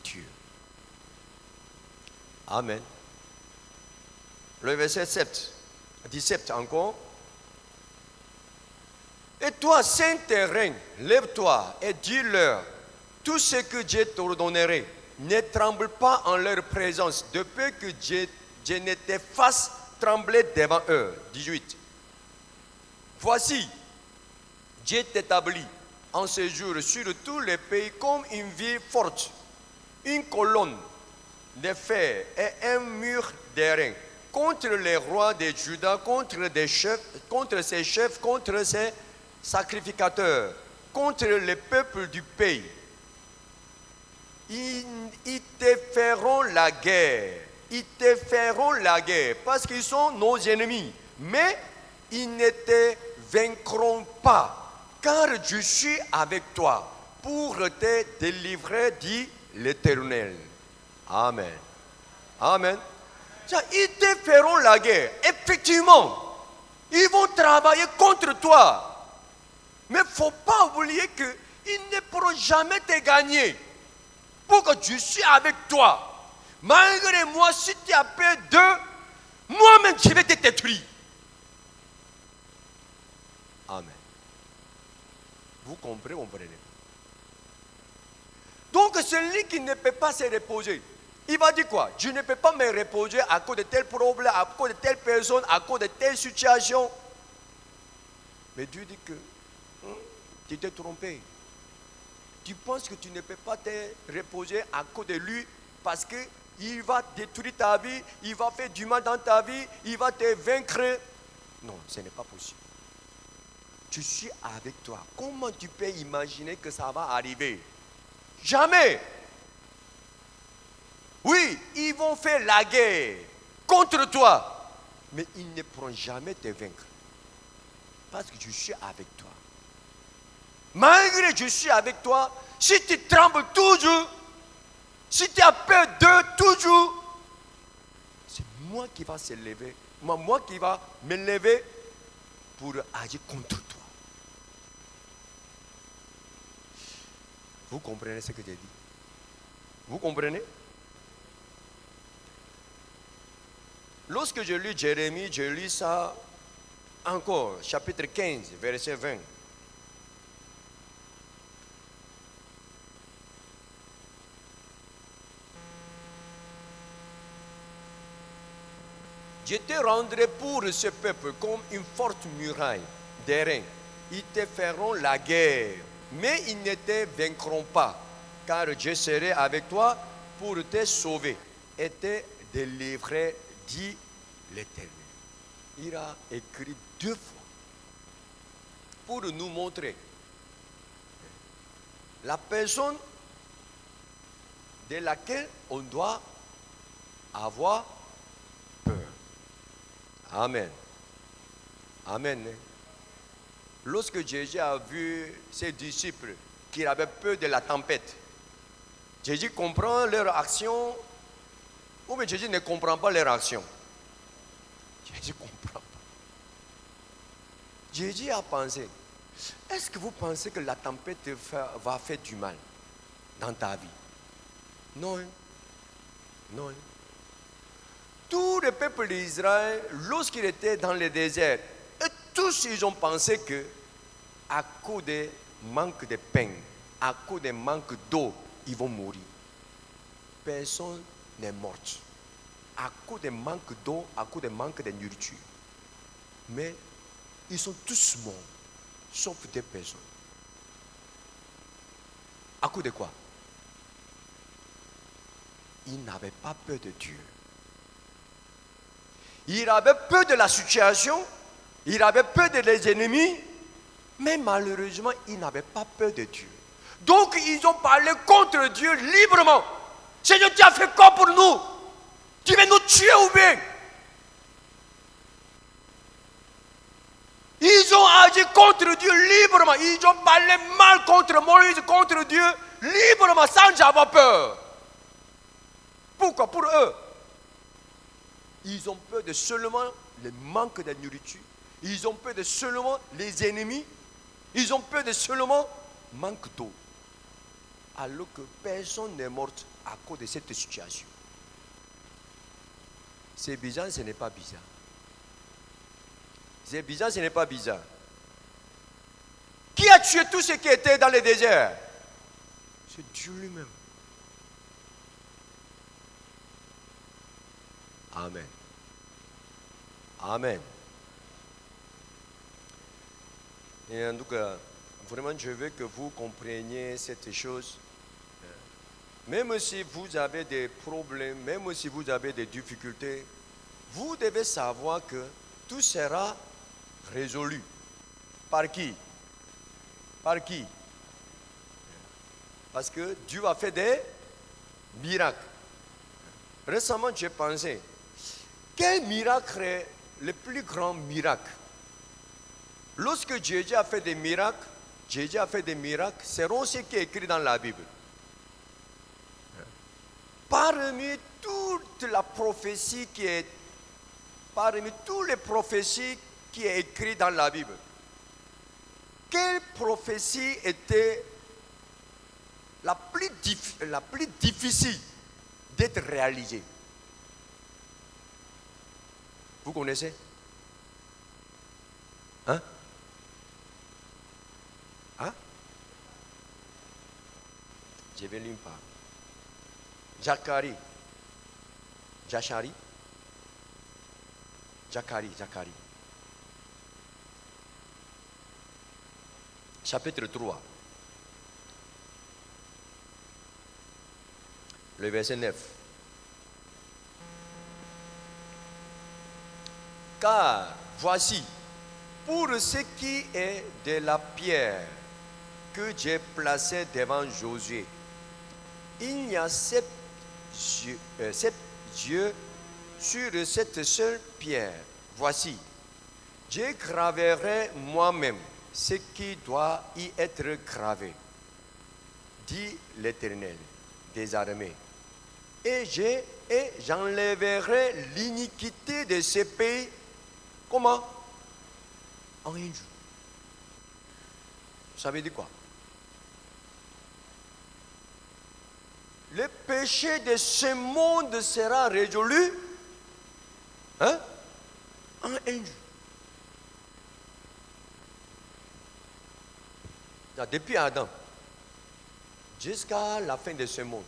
Dieu. Amen. Le verset 17 encore. Et toi, Saint-Terrain, lève-toi et dis-leur tout ce que je t'ordonnerai. Ne tremble pas en leur présence, de peur que je ne te fasse trembler devant eux. 18. Voici, Dieu t'établit en ce jour sur tous les pays comme une ville forte, une colonne de fer et un mur d'airain contre les rois de Juda, contre ses chefs, contre ses sacrificateurs, contre les peuples du pays. Ils te feront la guerre. Ils te feront la guerre parce qu'ils sont nos ennemis. Mais ils ne te vaincront pas, car je suis avec toi pour te délivrer, dit l'Éternel. Amen. Amen. Ils te feront la guerre. Effectivement, ils vont travailler contre toi. Mais il ne faut pas oublier qu'ils ne pourront jamais te gagner. Pour que je suis avec toi. Malgré moi, si tu as peur d'eux, moi-même je vais te détruire. Amen. Vous comprenez? Donc celui qui ne peut pas se reposer, il va dire quoi? Je ne peux pas me reposer à cause de tel problème, à cause de telle personne, à cause de telle situation. Mais Dieu dit que tu t'es trompé. Tu penses que tu ne peux pas te reposer à cause de lui parce que il va détruire ta vie, il va faire du mal dans ta vie, il va te vaincre. Non, ce n'est pas possible. Je suis avec toi. Comment tu peux imaginer que ça va arriver? Jamais. Oui, ils vont faire la guerre contre toi, mais ils ne pourront jamais te vaincre. Parce que je suis avec toi. Malgré que je suis avec toi, si tu trembles toujours, si tu as peur d'eux toujours, c'est moi qui va se lever, moi qui va me lever pour agir contre toi. Vous comprenez ce que j'ai dit? Vous comprenez? Lorsque je lis Jérémie, je lis ça encore, chapitre 15, verset 20. Je te rendrai pour ce peuple comme une forte muraille d'airain. Ils te feront la guerre, mais ils ne te vaincront pas, car je serai avec toi pour te sauver et te délivrer, dit l'Éternel. Il a écrit 2 fois pour nous montrer la personne de laquelle on doit avoir peur. Amen. Amen. Lorsque Jésus a vu ses disciples qui avaient peur de la tempête, Jésus comprend leur action, ou bien Jésus ne comprend pas leur action. Jésus ne comprend pas. Jésus a pensé, est-ce que vous pensez que la tempête va faire du mal dans ta vie? Non. Non. Tout le peuple d'Israël, lorsqu'il était dans le désert, et tous ils ont pensé que, à cause de manque de pain, à cause de manque d'eau, ils vont mourir. Personne n'est mort. À cause de manque d'eau, à cause de manque de nourriture. Mais ils sont tous morts, sauf 2 personnes. À cause de quoi? Ils n'avaient pas peur de Dieu. Ils avaient peur de la situation, ils avaient peur de les ennemis, mais malheureusement, ils n'avaient pas peur de Dieu. Donc, ils ont parlé contre Dieu librement. Seigneur, tu as fait quoi pour nous? Tu veux nous tuer ou bien? Ils ont agi contre Dieu librement. Ils ont parlé mal contre Moïse, contre Dieu, librement, sans avoir peur. Pourquoi? Pour eux, ils ont peur de seulement le manque de nourriture. Ils ont peur de seulement les ennemis. Ils ont peur de seulement manque d'eau. Alors que personne n'est mort à cause de cette situation. C'est bizarre, ce n'est pas bizarre. C'est bizarre, ce n'est pas bizarre. Qui a tué tous ceux qui étaient dans le désert? C'est Dieu lui-même. Amen. Amen. Et en tout cas, vraiment, je veux que vous compreniez cette chose. Même si vous avez des problèmes, même si vous avez des difficultés, vous devez savoir que tout sera résolu. Par qui? Par qui? Parce que Dieu a fait des miracles. Récemment, j'ai pensé, quel miracle est le plus grand miracle? Lorsque Jésus a fait des miracles, seront ceux qui sont écrits dans la Bible. Parmi toute la prophétie parmi toutes les prophéties qui est écrites dans la Bible, quelle prophétie était la plus difficile d'être réalisée? Vous connaissez? Hein? Hein? Je vais lire pas. Zacharie. Chapitre 3. Le verset 9. Car voici, pour ce qui est de la pierre que j'ai placée devant Josué, il y a sept yeux sur cette seule pierre. Voici, je graverai moi-même ce qui doit y être gravé, dit l'Éternel des armées. Et j'enlèverai l'iniquité de ce pays. Comment? En un jour. Ça veut dire quoi? Le péché de ce monde sera résolu en un jour. Depuis Adam jusqu'à la fin de ce monde,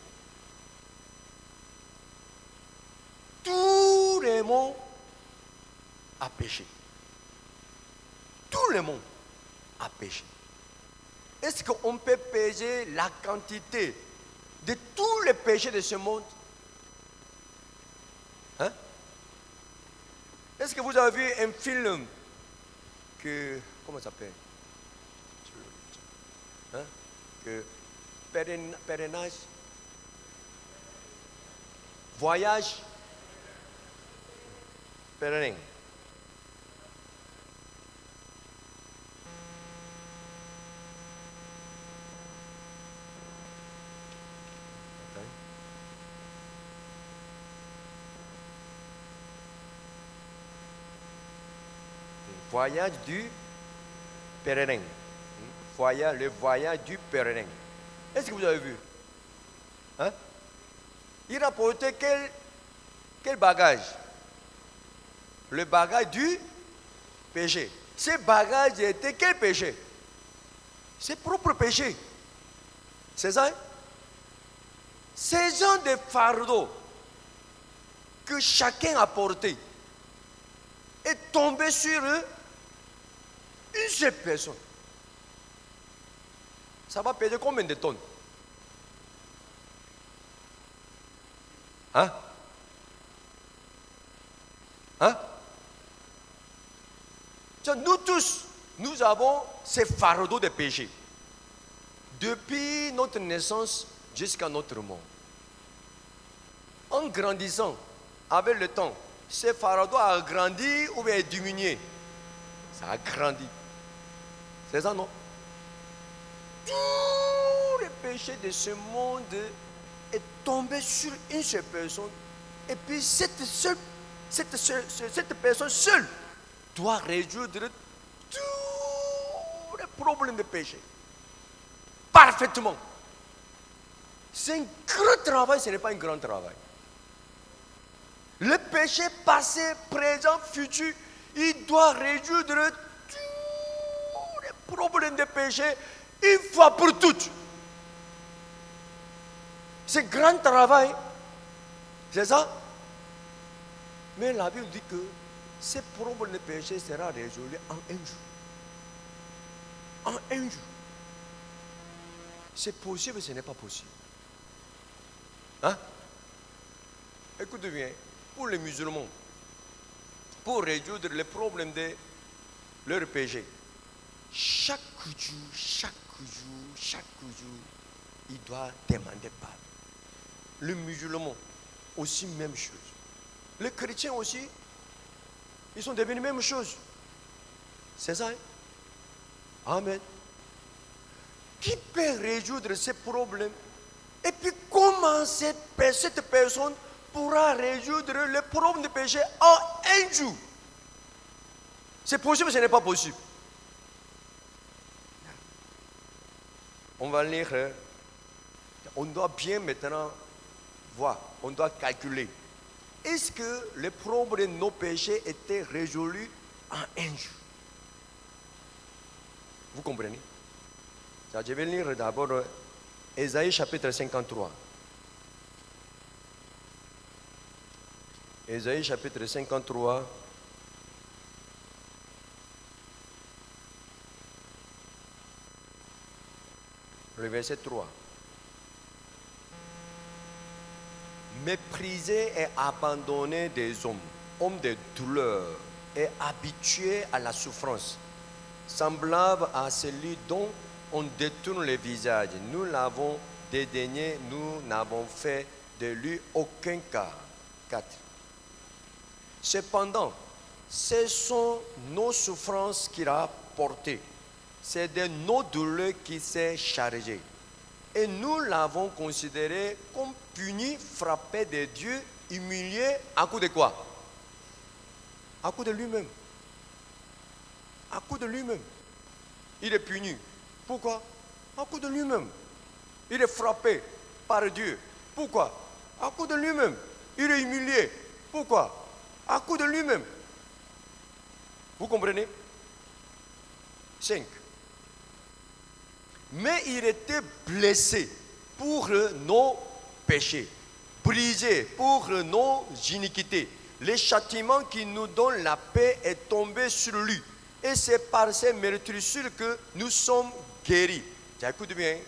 tout le monde a péché. Tout le monde a péché. Est-ce qu'on peut peser la quantité de tous les péchés de ce monde? Est-ce que vous avez vu un film comment ça s'appelle? Pèlerinage, voyage, pèlerin. Voyage du pèlerin. Le voyage du pèlerin. Est-ce que vous avez vu? Il rapportait quel bagage? Le bagage du péché. Ce bagage était quel péché? Ses propres péchés. C'est ça? Ces gens de fardeau que chacun a porté est tombé sur eux, une seule personne. Ça va peser combien de tonnes? Nous tous, nous avons ces fardeaux de péché. Depuis notre naissance jusqu'à notre mort. En grandissant, avec le temps, ce fardeau a grandi ou bien diminué? Ça a grandi. C'est ça, non? Tous les péchés de ce monde est tombé sur une seule personne. Et puis cette personne seule doit résoudre tous les problèmes de péché. Parfaitement. C'est un grand travail, ce n'est pas un grand travail. Le péché passé, présent, futur, il doit résoudre tous les problèmes de péché une fois pour toutes. C'est un grand travail. C'est ça? Mais la Bible dit que ce problème de péché sera résolu en un jour. En un jour. C'est possible, ce n'est pas possible. Écoutez bien, pour les musulmans, pour résoudre les problèmes de leur péché, chaque jour, il doit demander pardon. Les musulmans aussi, même chose. Les chrétiens aussi, ils sont devenus même chose. C'est ça? Amen. Qui peut résoudre ces problèmes? Et puis comment cette personne pourra résoudre le problème de péché en un jour? C'est possible, ce n'est pas possible. On va lire. On doit bien maintenant voir, on doit calculer. Est-ce que le problème de nos péchés était résolu en un jour? Vous comprenez? Je vais lire d'abord Ésaïe chapitre 53. Ésaïe chapitre 53. Le verset 3. Méprisé et abandonné des hommes de douleur est habitué à la souffrance, semblable à celui dont on détourne le visage. Nous l'avons dédaigné, nous n'avons fait de lui aucun cas. 4. Cependant, ce sont nos souffrances qu'il a portées. C'est de nos douleurs qu'il s'est chargé. Et nous l'avons considéré comme puni, frappé de Dieu, humilié, à cause de quoi? À cause de lui-même. À cause de lui-même. Il est puni. Pourquoi? À cause de lui-même. Il est frappé par Dieu. Pourquoi? À cause de lui-même. Il est humilié. Pourquoi? À cause de lui-même. Vous comprenez? 5. Mais il était blessé pour nos péchés, brisé pour nos iniquités. Le châtiment qui nous donne la paix est tombé sur lui. Et c'est par ces meurtrissures que nous sommes guéris. Écoute bien.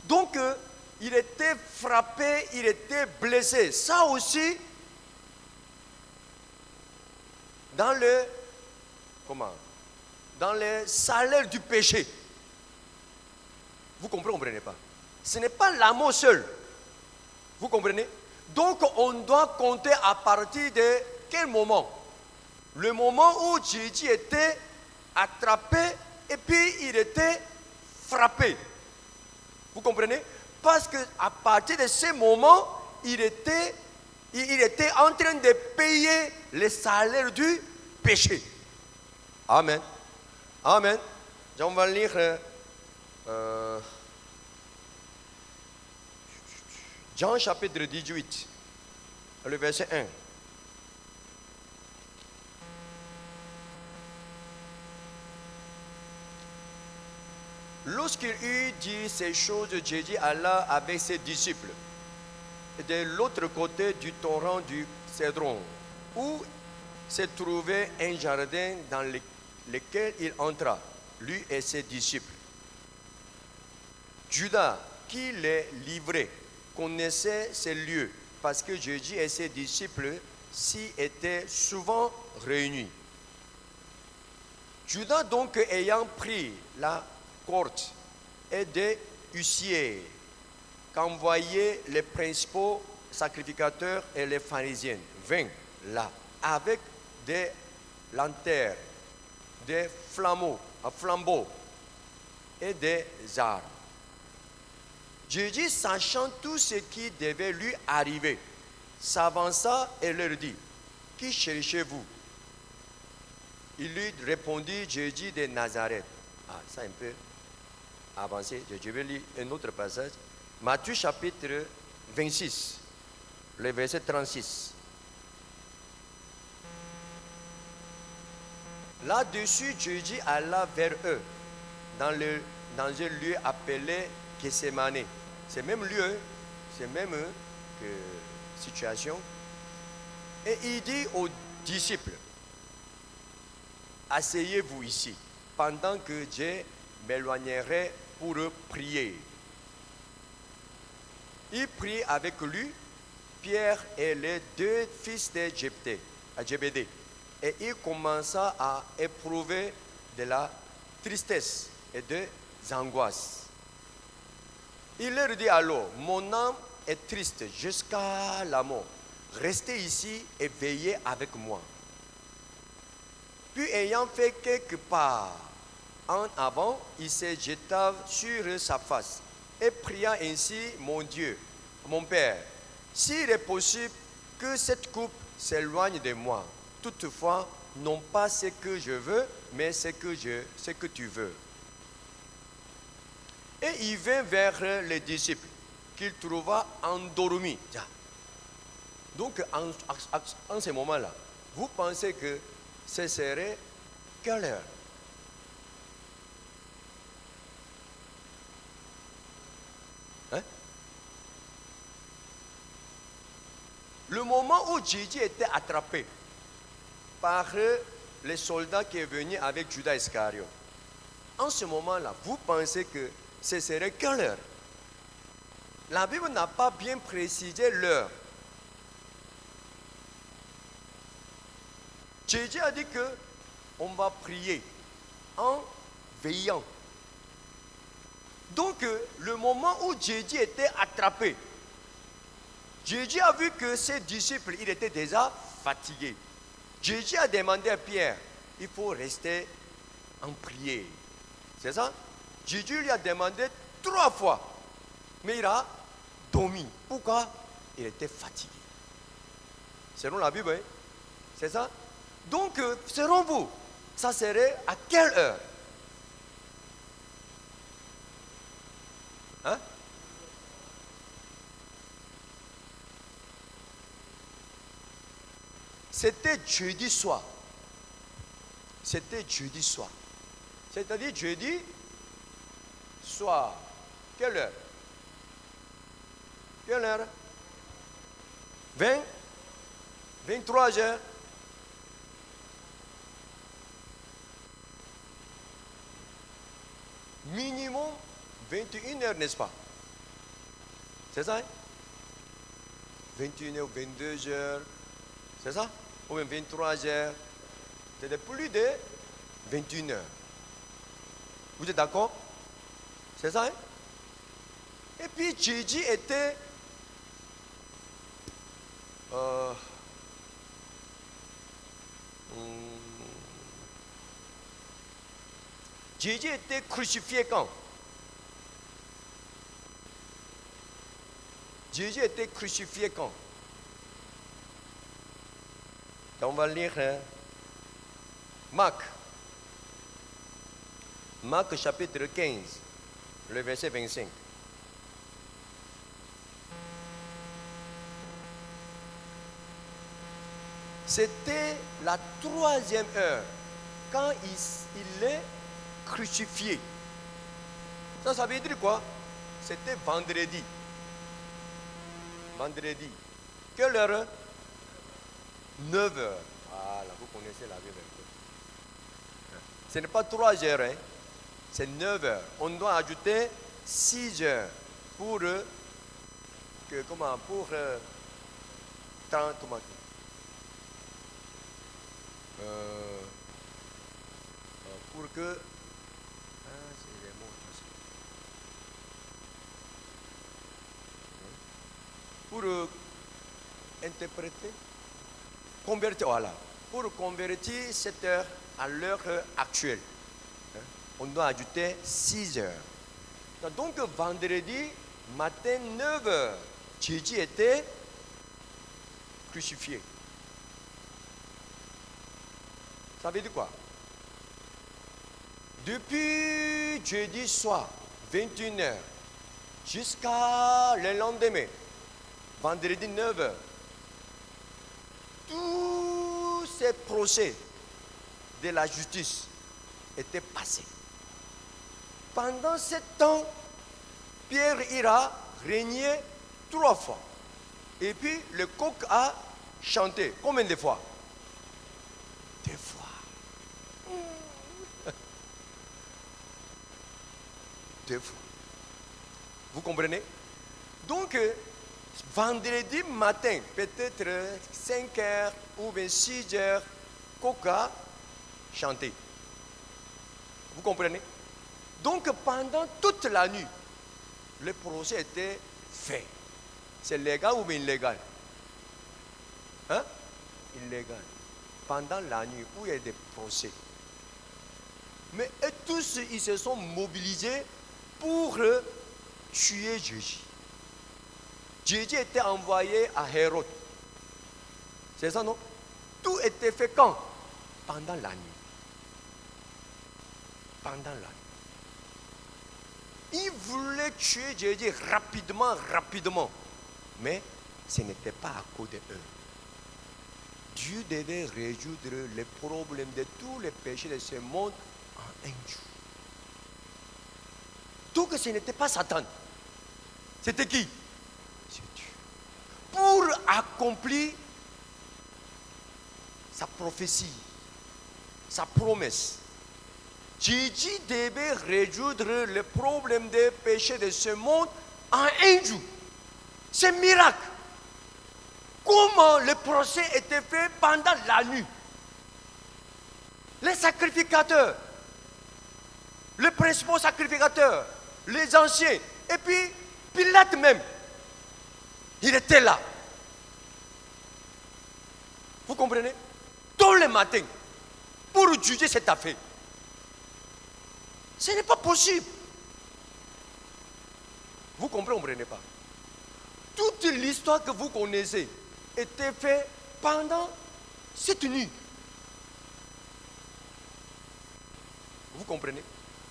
Donc, il était frappé, il était blessé. Ça aussi, dans le salaire du péché. Vous comprenez pas? Ce n'est pas l'amour seul. Vous comprenez? Donc, on doit compter à partir de quel moment? Le moment où Jésus était attrapé et puis il était frappé. Vous comprenez? Parce qu'à partir de ce moment, il était en train de payer le salaire du péché. Amen. Amen. On va lire Jean chapitre 18, le verset 1. Lorsqu'il eut dit ces choses, Jésus alla avec ses disciples de l'autre côté du torrent du Cédron, où se trouvait un jardin dans lequel il entra, lui et ses disciples. Judas, qui les livrait, connaissait ces lieux parce que Jésus et ses disciples s'y étaient souvent réunis. Judas donc, ayant pris la cohorte et des huissiers qu'envoyaient les principaux sacrificateurs et les pharisiens, vint là avec des lanternes, des flambeaux et des armes. Jésus, sachant tout ce qui devait lui arriver, s'avança et leur dit, « Qui cherchez-vous » Il lui répondit, « Jésus de Nazareth. » Ça un peu avancé. Je vais lire un autre passage. Matthieu chapitre 26, le verset 36. Là-dessus, Jésus alla vers eux, dans un lieu appelé Gethsémane. C'est même lieu, c'est même situation. Et il dit aux disciples, asseyez-vous ici, pendant que je m'éloignerai pour prier. Il prit avec lui Pierre et les deux fils de Zébédée. Et il commença à éprouver de la tristesse et des angoisses. Il leur dit alors, mon âme est triste jusqu'à la mort. Restez ici et veillez avec moi. Puis ayant fait quelques pas en avant, il se jeta sur sa face et pria ainsi, mon Dieu, mon Père, s'il est possible que cette coupe s'éloigne de moi. Toutefois, non pas ce que je veux, mais ce que tu veux. Et il vint vers les disciples, qu'il trouva endormis. Donc, en ce moment-là, vous pensez que ce serait quelle heure? Hein? Le moment où Jésus était attrapé par les soldats qui est venu avec Judas Iscariot. En ce moment-là, vous pensez que ce serait quelle heure? La Bible n'a pas bien précisé l'heure. Jésus a dit que on va prier en veillant. Donc, le moment où Jésus était attrapé, Jésus a vu que ses disciples, ils étaient déjà fatigués. Jésus a demandé à Pierre, il faut rester en prière. C'est ça? Jésus lui a demandé 3 fois, mais il a dormi. Pourquoi? Il était fatigué. Selon la Bible, hein? C'est ça? Donc, selon vous, ça serait à quelle heure? Hein? C'était jeudi soir. C'était jeudi soir. C'est-à-dire jeudi soir. Quelle heure? Quelle heure? 23 heures. Minimum 21 heures, n'est-ce pas? C'est ça, hein? 21 heures, 22 heures. C'est ça? Ou même 23 heures. C'est plus de 21 heures. Vous êtes d'accord? C'est ça, hein? Et puis Jésus était Jésus était crucifié quand? Jésus était crucifié quand? On va lire Marc. Marc chapitre 15, le verset 25. C'était la 3e heure quand il est crucifié. Ça veut dire quoi? C'était vendredi. Vendredi. Quelle heure? 9 heures. Voilà, vous connaissez la Bible. Ce n'est pas 3 heures, hein? C'est 9 heures. On doit ajouter 6 heures pour que, comment, pour 30, comment, pour que c'est les mots, pour interpréter, convertir, voilà, pour convertir cette heure à l'heure actuelle, on doit ajouter 6 heures. Donc vendredi matin 9 heures, Jésus était crucifié. Ça veut dire quoi? Depuis jeudi soir, 21 heures, jusqu'à le lendemain, vendredi 9 heures, tous ces procès de la justice étaient passés. Pendant ce temps, Pierre ira régner 3 fois. Et puis le coq a chanté. Combien de fois? 2 fois. 2 fois. Vous comprenez? Donc, vendredi matin, peut-être 5 heures ou 26 heures, coq a chanté. Vous comprenez? Donc, pendant toute la nuit, le procès était fait. C'est légal ou illégal? Hein? Illégal. Pendant la nuit, où il y a des procès. Mais tous, ils se sont mobilisés pour tuer Jésus. Jésus était envoyé à Hérode. C'est ça, non? Tout était fait quand? Pendant la nuit. Pendant la nuit. Ils voulaient tuer Jésus rapidement. Mais ce n'était pas à cause d'eux. Dieu devait résoudre les problèmes de tous les péchés de ce monde en un jour. Donc ce n'était pas Satan. C'était qui? C'est Dieu. Pour accomplir sa prophétie, sa promesse, Jésus devait résoudre les problèmes des péchés de ce monde en un jour. C'est un miracle. Comment le procès était fait pendant la nuit? les sacrificateurs, les principaux sacrificateurs, les anciens, et puis Pilate même, il était là. Vous comprenez? Tous les matins, pour juger cette affaire. Ce n'est pas possible. Vous comprenez pas? Toute l'histoire que vous connaissez était faite pendant cette nuit. Vous comprenez?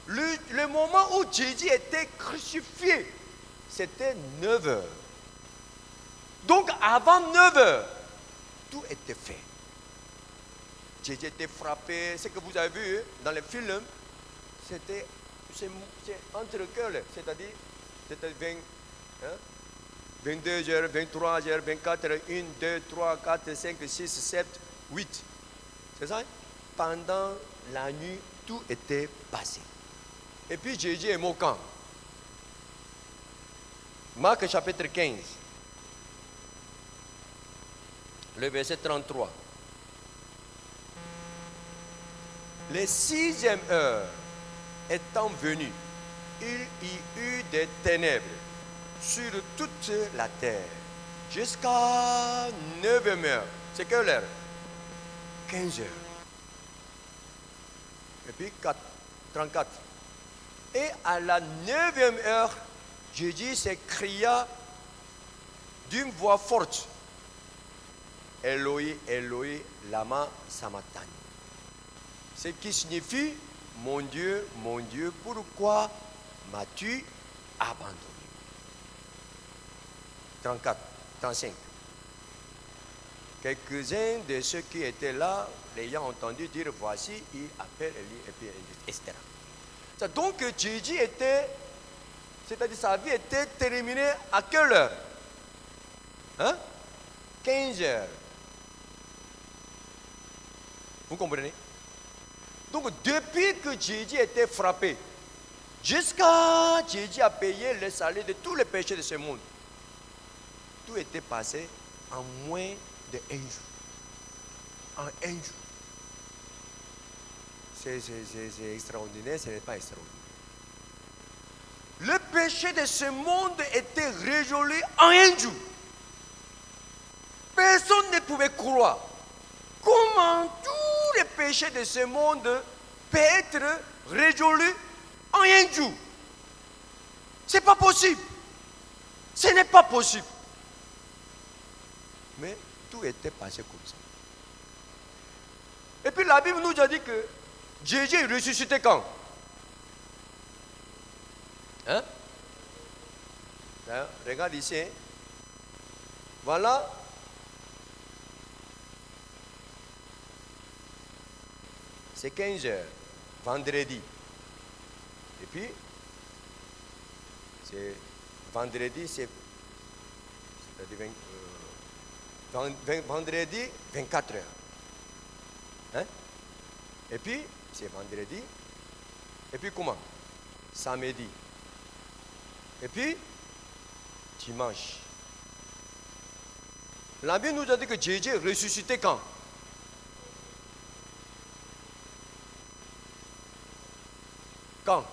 Le moment où Jésus était crucifié, c'était 9 heures. Donc avant 9 heures, tout était fait. Jésus était frappé. Ce que vous avez vu dans les films, c'est entre le cœur, c'est-à-dire c'était 22 heures, 23 heures, 24 heures, 1, 2, 3, 4, 5, 6, 7, 8. C'est ça? Pendant la nuit, tout était passé. Et puis Jésus est mort quand? Marc chapitre 15, le verset 33. Les 6e heure étant venue, il y eut des ténèbres sur toute la terre jusqu'à 9e heure. C'est quelle heure? 15 heures. Et puis 34. Et à la 9e heure, Jésus s'écria d'une voix forte: Eloi, Eloi, lama sabachthani. Ce qui signifie: mon Dieu, pourquoi m'as-tu abandonné? 34, 35. Quelques-uns de ceux qui étaient là, l'ayant entendu dire: voici, il appelle Élie, et puis etc. Donc Jésus était, c'est-à-dire sa vie était terminée à quelle heure? 15 heures. Vous comprenez? Donc depuis que Jésus était frappé, jusqu'à Jésus a payé le salaire de tous les péchés de ce monde, tout était passé en moins de 1 jour. En 1 jour. C'est extraordinaire, ce n'est pas extraordinaire. Le péché de ce monde était résolu en 1 jour. Personne ne pouvait croire. Comment tous les péchés de ce monde peuvent être résolus en 1 jour? C'est pas possible. Ce n'est pas possible. Mais tout était passé comme ça. Et puis la Bible nous a dit que Jésus est ressuscité quand? Regarde ici. Voilà. C'est 15 heures, vendredi. Et puis, c'est vendredi, c'est-à-dire vendredi, 24 heures. Et puis, c'est vendredi. Et puis comment? Samedi. Et puis, dimanche. La Bible nous a dit que Jésus est ressuscité quand? Quand?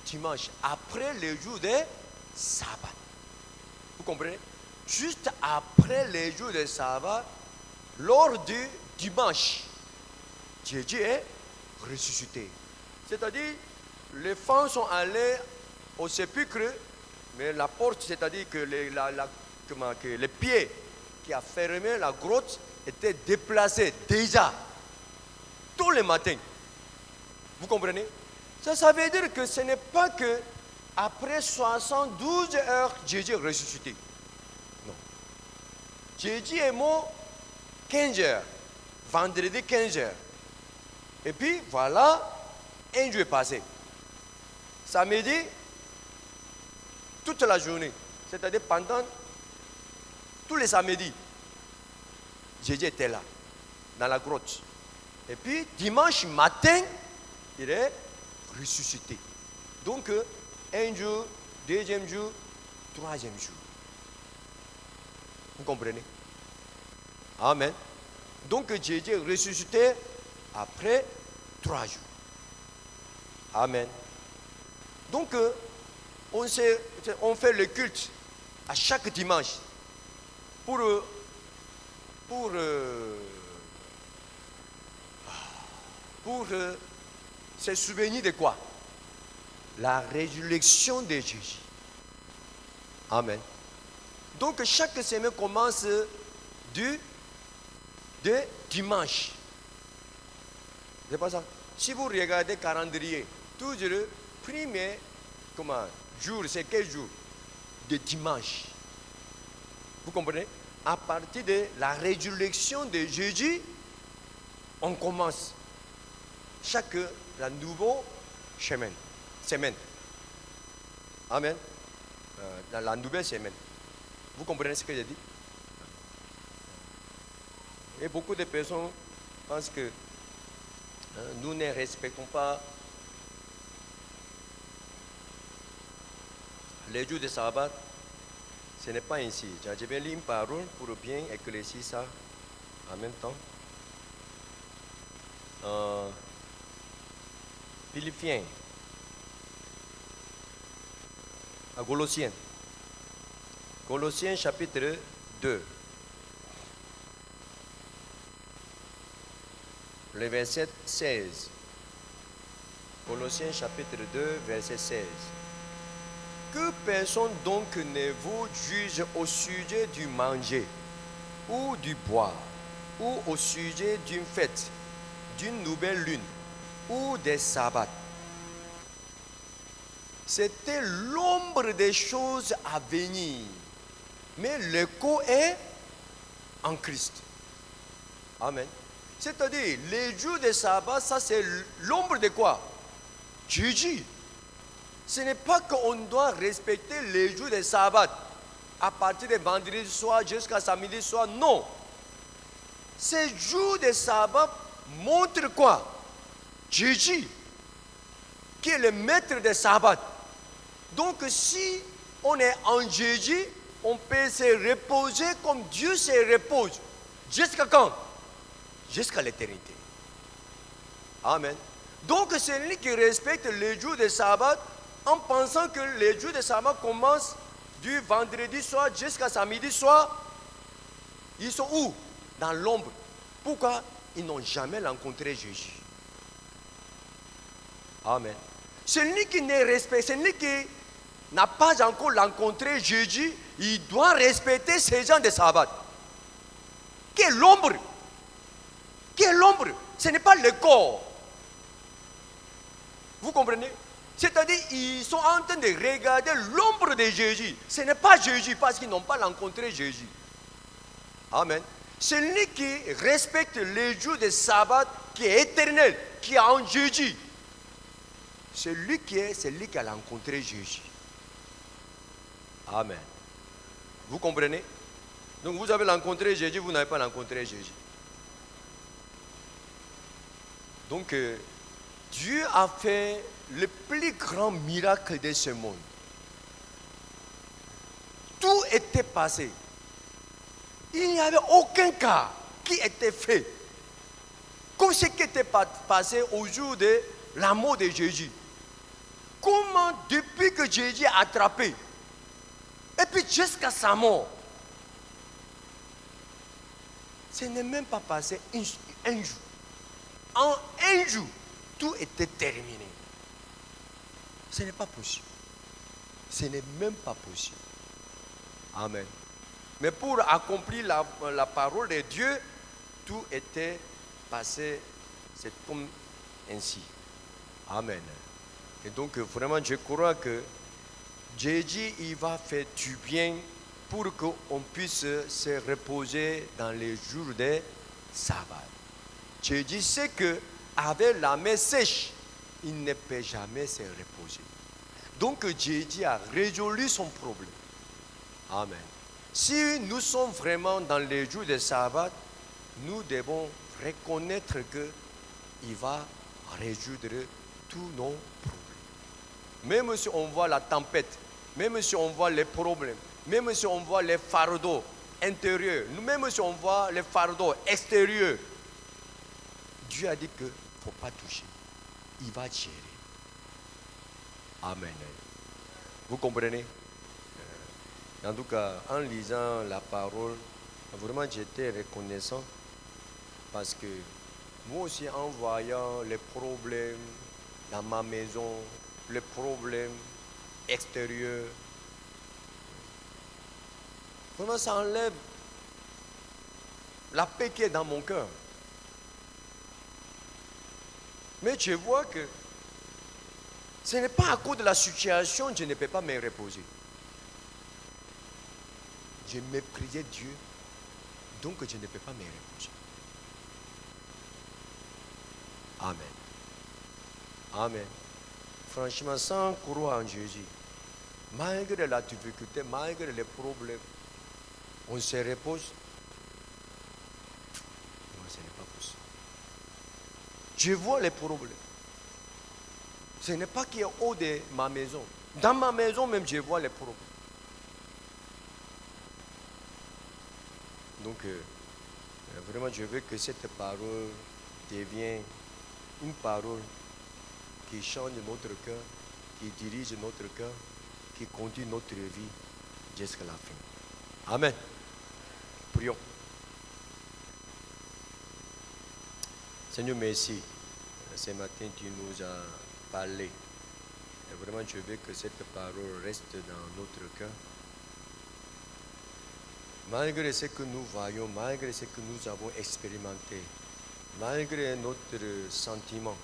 Dimanche, après le jour de sabbat. Vous comprenez? Juste après le jour de sabbat, lors du dimanche, Jésus est ressuscité. C'est-à-dire, les femmes sont allées au sépulcre, mais la porte, c'est-à-dire que les pieds qui a fermé la grotte étaient déplacés déjà tous les matins. Vous comprenez? Ça veut dire que ce n'est pas que après 72 heures, Jésus est ressuscité. Non. Jésus est mort 15 heures. Vendredi 15 heures. Et puis voilà, 1 jour est passé. Samedi, toute la journée. C'est-à-dire pendant tous les samedis, Jésus était là, dans la grotte. Et puis dimanche matin, il est ressuscité. Donc, 1 jour, 2e jour, 3e jour. Vous comprenez? Amen. Donc Jésus est ressuscité après 3 jours. Amen. Donc on fait le culte à chaque dimanche pour se souvenir de quoi? La résurrection de Jésus. Amen. Donc chaque semaine commence de dimanche. C'est pas ça? Si vous regardez le calendrier, toujours le premier jour, c'est quel jour? De dimanche. Vous comprenez? À partir de la résurrection de Jésus, on commence la nouvelle semaine. Amen. Dans la nouvelle semaine. Vous comprenez ce que j'ai dit? Et beaucoup de personnes pensent que nous ne respectons pas les jours de sabbat. Ce n'est pas ainsi. Je vais lire une parole pour bien éclaircir ça en même temps. Philippiens, à Colossiens chapitre 2, le verset 16. Colossiens chapitre 2, verset 16. Que personne donc ne vous juge au sujet du manger ou du boire, ou au sujet d'une fête, d'une nouvelle lune, ou des sabbats. C'était l'ombre des choses à venir, mais le corps est en Christ. Amen. C'est-à-dire, les jours de sabbat, ça c'est l'ombre de quoi? Jésus. Ce n'est pas qu'on doit respecter les jours de sabbat à partir de vendredi soir jusqu'à samedi soir, non. Ces jours de sabbat montrent quoi? Jésus, qui est le maître des sabbats. Donc si on est en Jésus, on peut se reposer comme Dieu se repose. Jusqu'à quand? Jusqu'à l'éternité. Amen. Donc c'est lui qui respecte les jours de sabbat en pensant que les jours de sabbat commencent du vendredi soir jusqu'à samedi soir. Ils sont où? Dans l'ombre. Pourquoi? Ils n'ont jamais rencontré Jésus. Amen. Celui qui ne respecte, celui qui n'a pas encore rencontré Jésus, il doit respecter ces gens de sabbat. Quelle l'ombre? Quelle l'ombre? Ce n'est pas le corps. Vous comprenez? C'est-à-dire, ils sont en train de regarder l'ombre de Jésus. Ce n'est pas Jésus parce qu'ils n'ont pas rencontré Jésus. Amen. Celui qui respecte les jours de sabbat, qui est éternel, qui est en Jésus, c'est celui qui a rencontré Jésus. Amen. Vous comprenez? Donc vous avez rencontré Jésus, vous n'avez pas rencontré Jésus. Donc Dieu a fait le plus grand miracle de ce monde. Tout était passé. Il n'y avait aucun cas qui était fait. Comme ce qui était passé au jour de la mort de Jésus. Comment depuis que Jésus a attrapé, et puis jusqu'à sa mort, ce n'est même pas passé un jour. En un jour, tout était terminé. Ce n'est pas possible. Ce n'est même pas possible. Amen. Mais pour accomplir la parole de Dieu, tout était passé, c'est comme ainsi. Amen. Et donc vraiment, je crois que Jésus, il va faire du bien pour qu'on puisse se reposer dans les jours de sabbat. Jésus sait qu'avec la main sèche, il ne peut jamais se reposer. Donc Jésus a résolu son problème. Amen. Si nous sommes vraiment dans les jours de sabbat, nous devons reconnaître qu'il va résoudre tous nos problèmes. Même si on voit la tempête, même si on voit les problèmes, même si on voit les fardeaux, intérieur, nous-mêmes si on voit les fardeaux extérieurs, Dieu a dit qu'il ne faut pas toucher. Il va gérer. Amen. Vous comprenez? En tout cas, en lisant la parole, vraiment j'étais reconnaissant parce que moi aussi en voyant les problèmes dans ma maison, les problèmes extérieurs, vraiment ça enlève la paix qui est dans mon cœur. Mais je vois que ce n'est pas à cause de la situation que je ne peux pas me reposer. Je méprisais Dieu, donc je ne peux pas me reposer. Amen. Amen. Franchement, sans croire en Jésus, malgré la difficulté, malgré les problèmes, on se repose. Non, ce n'est pas possible. Je vois les problèmes. Ce n'est pas qui est haut de ma maison. Dans ma maison même, je vois les problèmes. Donc, vraiment, je veux que cette parole devienne une parole qui change notre cœur, qui dirige notre cœur, qui conduit notre vie jusqu'à la fin. Amen. Prions. Seigneur, merci. Ce matin, tu nous as parlé. Et vraiment, je veux que cette parole reste dans notre cœur. Malgré ce que nous voyons, malgré ce que nous avons expérimenté, malgré notre sentiment,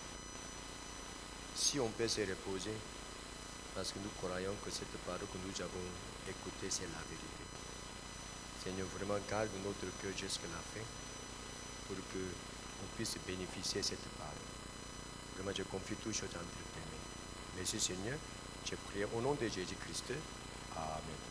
si on peut se reposer, parce que nous croyons que cette parole que nous avons écoutée, c'est la vérité. Seigneur, vraiment garde notre cœur jusqu'à la fin pour qu'on puisse bénéficier de cette parole. Vraiment, je confie tout chose entre tes mains. Merci Seigneur, je prie au nom de Jésus-Christ. Amen.